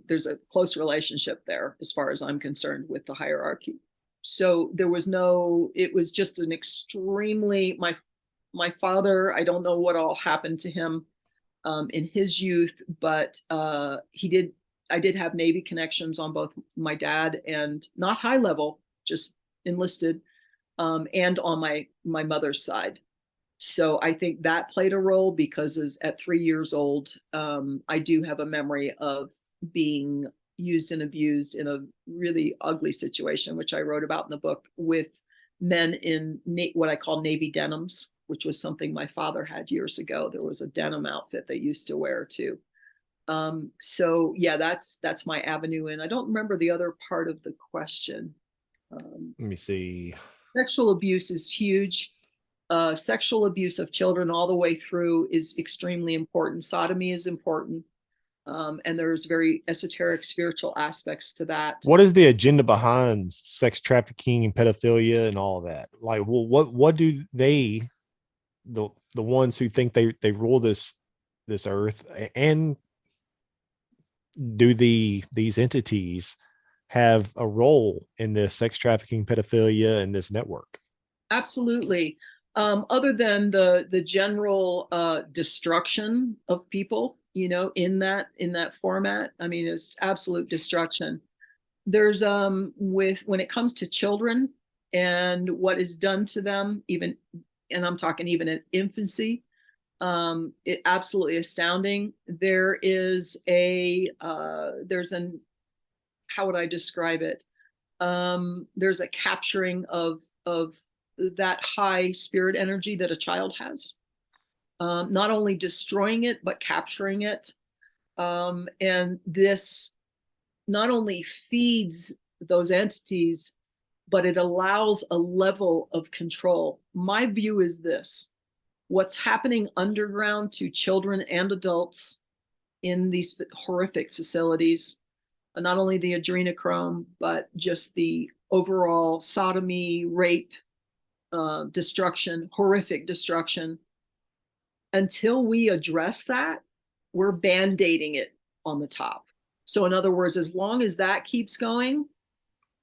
There's a close relationship there, as far as I'm concerned, with the hierarchy. So there was it was just an extremely, my father, I don't know what all happened to him in his youth, but I did have Navy connections on both my dad, and not high level, just enlisted, and on my mother's side. So I think that played a role, because at 3 years old, I do have a memory of being used and abused in a really ugly situation, which I wrote about in the book, with men in what I call Navy denims, which was something my father had years ago. There was a denim outfit they used to wear too. So yeah, that's my avenue in. I don't remember the other part of the question. Let me see. Sexual abuse is huge. Sexual abuse of children all the way through is extremely important. Sodomy is important. And there's very esoteric spiritual aspects to that. What is the agenda behind sex trafficking and pedophilia and all of that? Like, well, what do they, the ones who think they rule this earth, and do these entities have a role in this sex trafficking, pedophilia, and this network? Absolutely. Other than the general destruction of people, in that format, I mean, it's absolute destruction. There's when it comes to children and what is done to them, even, and I'm talking even in infancy, It absolutely astounding. There is a there's an how would I describe it? There's a capturing of that high spirit energy that a child has. Not only destroying it, but capturing it. And this not only feeds those entities, but it allows a level of control. My view is this: what's happening underground to children and adults in these horrific facilities, not only the adrenochrome, but just the overall sodomy, rape, destruction, horrific destruction. Until we address that, we're band-aiding it on the top. So in other words, as long as that keeps going,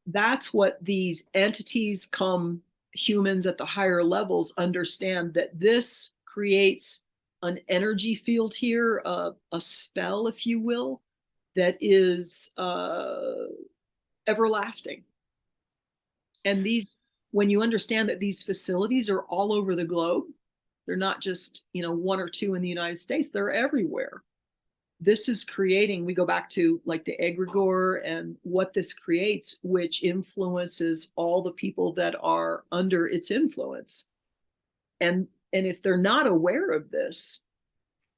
that's what these entities come humans at the higher levels understand, that this creates an energy field here, a spell, if you will, that is everlasting. And these, when you understand that these facilities are all over the globe, they're not just, one or two in the United States, they're everywhere. This is creating, we go back to like the egregore and what this creates, which influences all the people that are under its influence. And if they're not aware of this,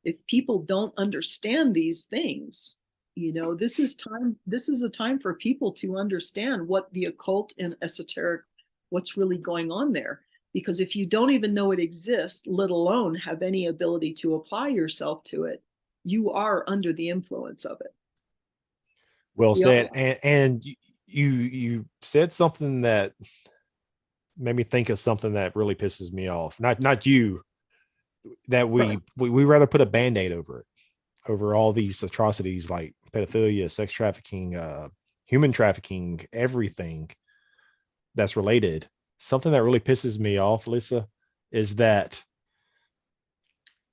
if people don't understand these things, this is a time for people to understand what the occult and esoteric, what's really going on there. Because if you don't even know it exists, let alone have any ability to apply yourself to it, you are under the influence of it. Well said. And you said something that made me think of something that really pisses me off. Not you, that we rather put a band-aid over it, over all these atrocities like pedophilia, sex trafficking, human trafficking, everything that's related. Something that really pisses me off, Lisa, is that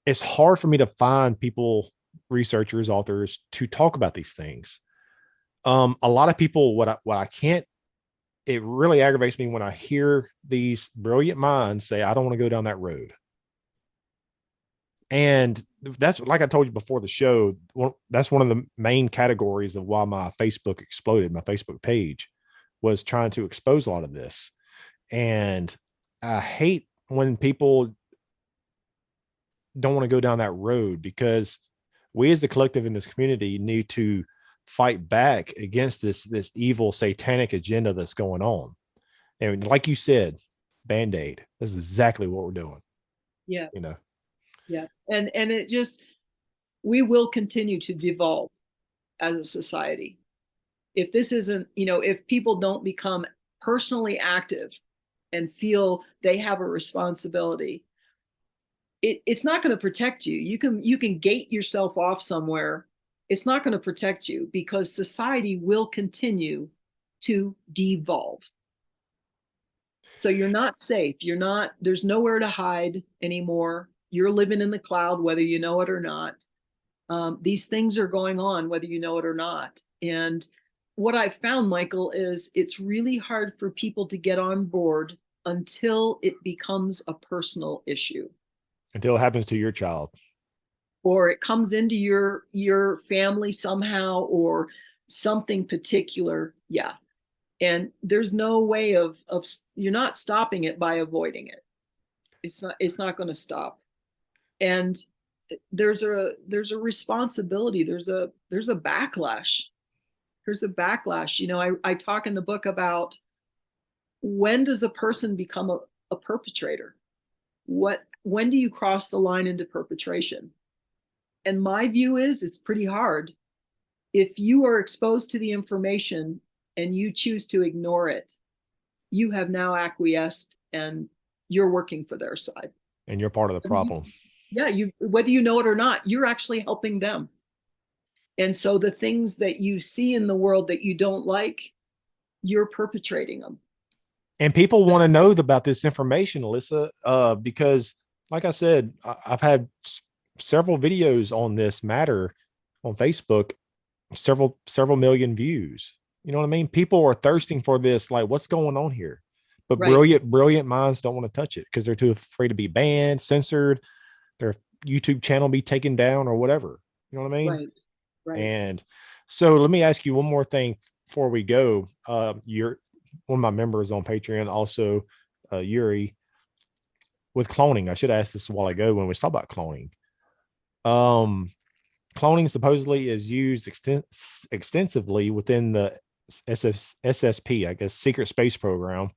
it's hard for me to find people, researchers, authors, to talk about these things. A lot of people, what I can't, it really aggravates me when I hear these brilliant minds say, I don't want to go down that road. And that's, like I told you before the show, that's one of the main categories of why my Facebook exploded. My Facebook page was trying to expose a lot of this. And I hate when people don't want to go down that road, because we as the collective in this community need to fight back against this evil satanic agenda that's going on. And like you said, Band-Aid, this is exactly what we're doing. Yeah. Yeah. And it just, we will continue to devolve as a society. If this isn't, if people don't become personally active and feel they have a responsibility, it's not going to protect you. You can gate yourself off somewhere. It's not going to protect you, because society will continue to devolve. So you're not safe. There's nowhere to hide anymore. You're living in the cloud, whether you know it or not. These things are going on, whether you know it or not. And what I've found, Michael, is it's really hard for people to get on board until it becomes a personal issue. Until it happens to your child. Or it comes into your family somehow, or something particular. Yeah. And there's no way of you're not stopping it by avoiding it. It's not going to stop. And there's a responsibility. There's a backlash. There's a backlash. I talk in the book about, when does a person become a perpetrator? When do you cross the line into perpetration? And my view is, it's pretty hard. If you are exposed to the information and you choose to ignore it, you have now acquiesced and you're working for their side. And you're part of the problem. Yeah, whether you know it or not, you're actually helping them. And so the things that you see in the world that you don't like, you're perpetrating them. And people want to know about this information, Alyssa, because, like I said, I've had several videos on this matter on Facebook, several million views. You know what I mean? People are thirsting for this, like, what's going on here? But right. brilliant minds don't want to touch it because they're too afraid to be banned, censored. YouTube channel be taken down or whatever. You know what I mean? Right. Right. And so let me ask you one more thing before we go. You're one of my members on Patreon, also Yuri, with cloning. I should have asked this a while ago when we talked about cloning. Um, Cloning supposedly is used extensively within the SSP, I guess, secret space program,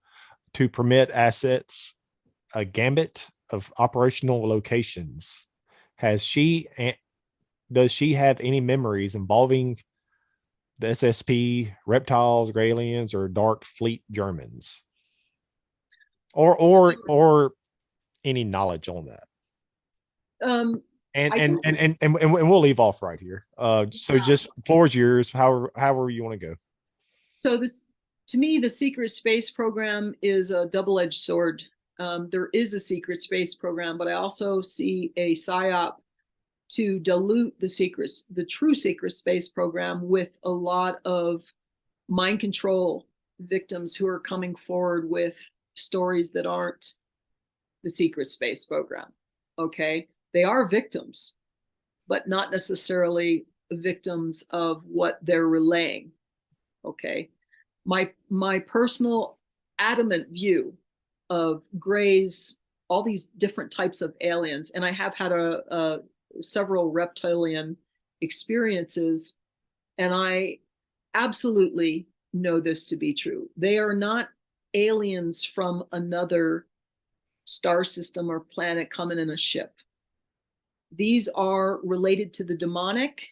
to permit assets a gambit of operational locations. Has she does she have any memories involving the SSP, reptiles, Gralians, or Dark Fleet Germans, or any knowledge on that? Um, And I and think, and and and, and we'll leave off right here. So yeah. just floor's yours. However you want to go. So this, to me, the secret space program is a double-edged sword. There is a secret space program, but I also see a psyop to dilute the true secret space program with a lot of mind control victims who are coming forward with stories that aren't the secret space program. Okay. They are victims, but not necessarily victims of what they're relaying. Okay. My personal adamant view of Gray's, all these different types of aliens, and I have had a several reptilian experiences, and I absolutely know this to be true. They are not aliens from another star system or planet coming in a ship. These are related to the demonic.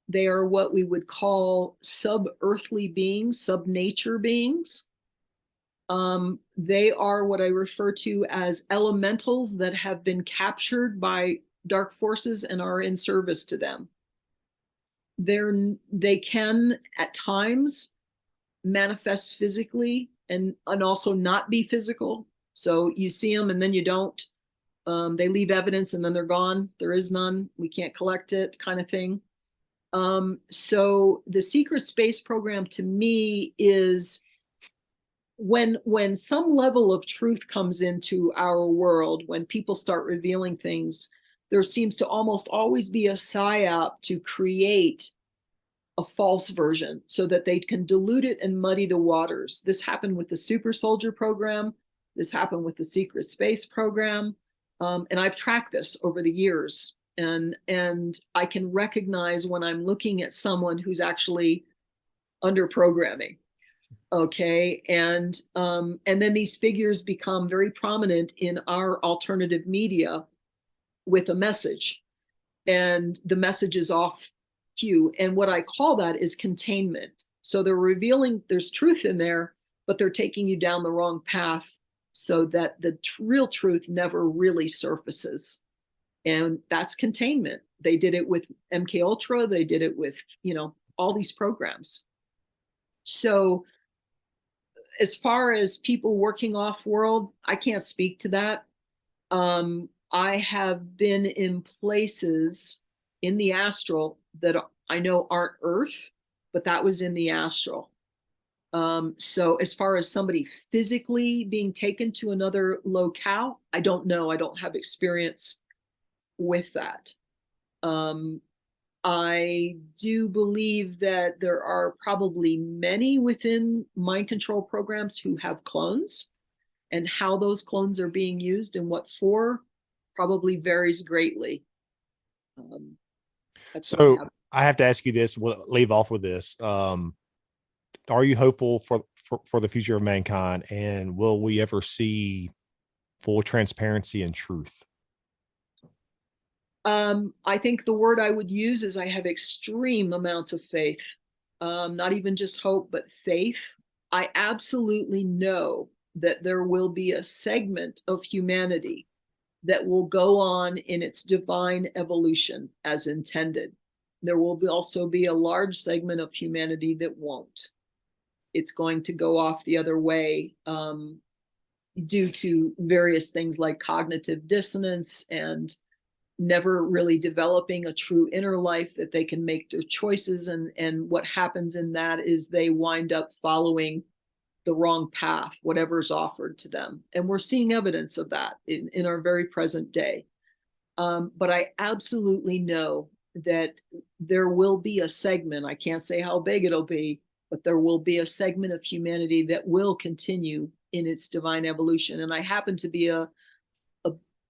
They are what we would call sub-earthly beings, sub-nature beings. They are what I refer to as elementals that have been captured by dark forces and are in service to them. They can at times manifest physically and also not be physical. So you see them and then you don't. They leave evidence and then they're gone. There is none. We can't collect it, kind of thing. So the secret space program to me is when some level of truth comes into our world, when people start revealing things, there seems to almost always be a psyop to create a false version so that they can dilute it and muddy the waters. This happened with the super soldier program. This happened with the secret space program. And I've tracked this over the years. And I can recognize when I'm looking at someone who's actually under programming. Okay. And then these figures become very prominent in our alternative media with a message. And the message is off cue. And what I call that is containment. So they're revealing there's truth in there, but they're taking you down the wrong path so that the real truth never really surfaces. And that's containment. They did it with MK Ultra. They did it with, all these programs. So as far as people working off world, I can't speak to that. I have been in places in the astral that I know aren't Earth, but that was in the astral. So as far as somebody physically being taken to another locale, I don't know. I don't have experience with that. I do believe that there are probably many within mind control programs who have clones, and how those clones are being used and what for probably varies greatly. That's what So I have to ask you this. We'll leave off with this. Are you hopeful for the future of mankind, and will we ever see full transparency and truth? I think the word I would use is I have extreme amounts of faith. Not even just hope, but faith. I absolutely know that there will be a segment of humanity that will go on in its divine evolution as intended. There will also be a large segment of humanity that won't. It's going to go off the other way due to various things like cognitive dissonance and never really developing a true inner life that they can make their choices. And what happens in that is they wind up following the wrong path, whatever's offered to them. And we're seeing evidence of that in our very present day. But I absolutely know that there will be a segment, I can't say how big it'll be, but there will be a segment of humanity that will continue in its divine evolution. And I happen to be a,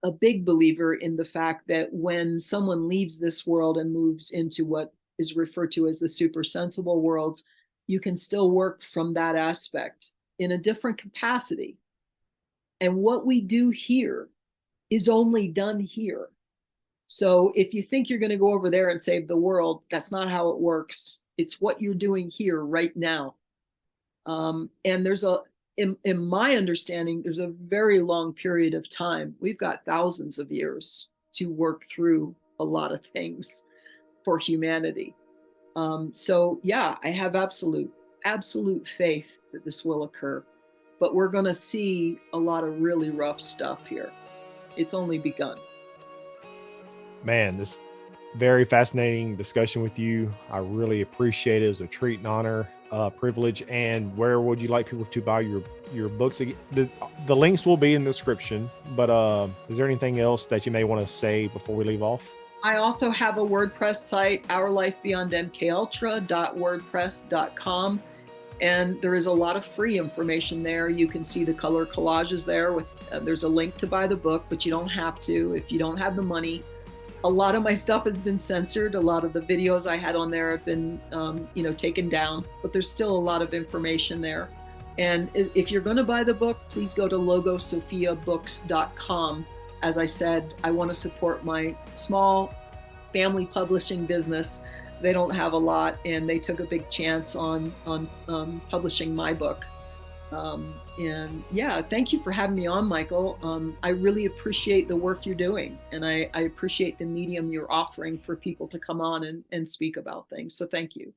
a big believer in the fact that when someone leaves this world and moves into what is referred to as the supersensible worlds, you can still work from that aspect in a different capacity. And what we do here is only done here. So if you think you're going to go over there and save the world, that's not how it works. It's what you're doing here right now. And there's in my understanding, there's a very long period of time. We've got thousands of years to work through a lot of things for humanity. So yeah, I have absolute faith that this will occur, but we're going to see a lot of really rough stuff here. It's only begun. Man, this very fascinating discussion with you. I really appreciate it. It was a treat and honor, privilege. And where would you like people to buy your books? The links will be in the description, but is there anything else that you may want to say before we leave off? I also have a WordPress site, ourlifebeyondmkultra.wordpress.com. And there is a lot of free information there. You can see the color collages there. There's a link to buy the book, but you don't have to if you don't have the money. A lot of my stuff has been censored. A lot of the videos I had on there have been, taken down, but there's still a lot of information there. And if you're going to buy the book, please go to logosophiabooks.com. As I said, I want to support my small family publishing business. They don't have a lot, and they took a big chance on publishing my book. And yeah, thank you for having me on, Michael. I really appreciate the work you're doing, and I appreciate the medium you're offering for people to come on and speak about things. So thank you.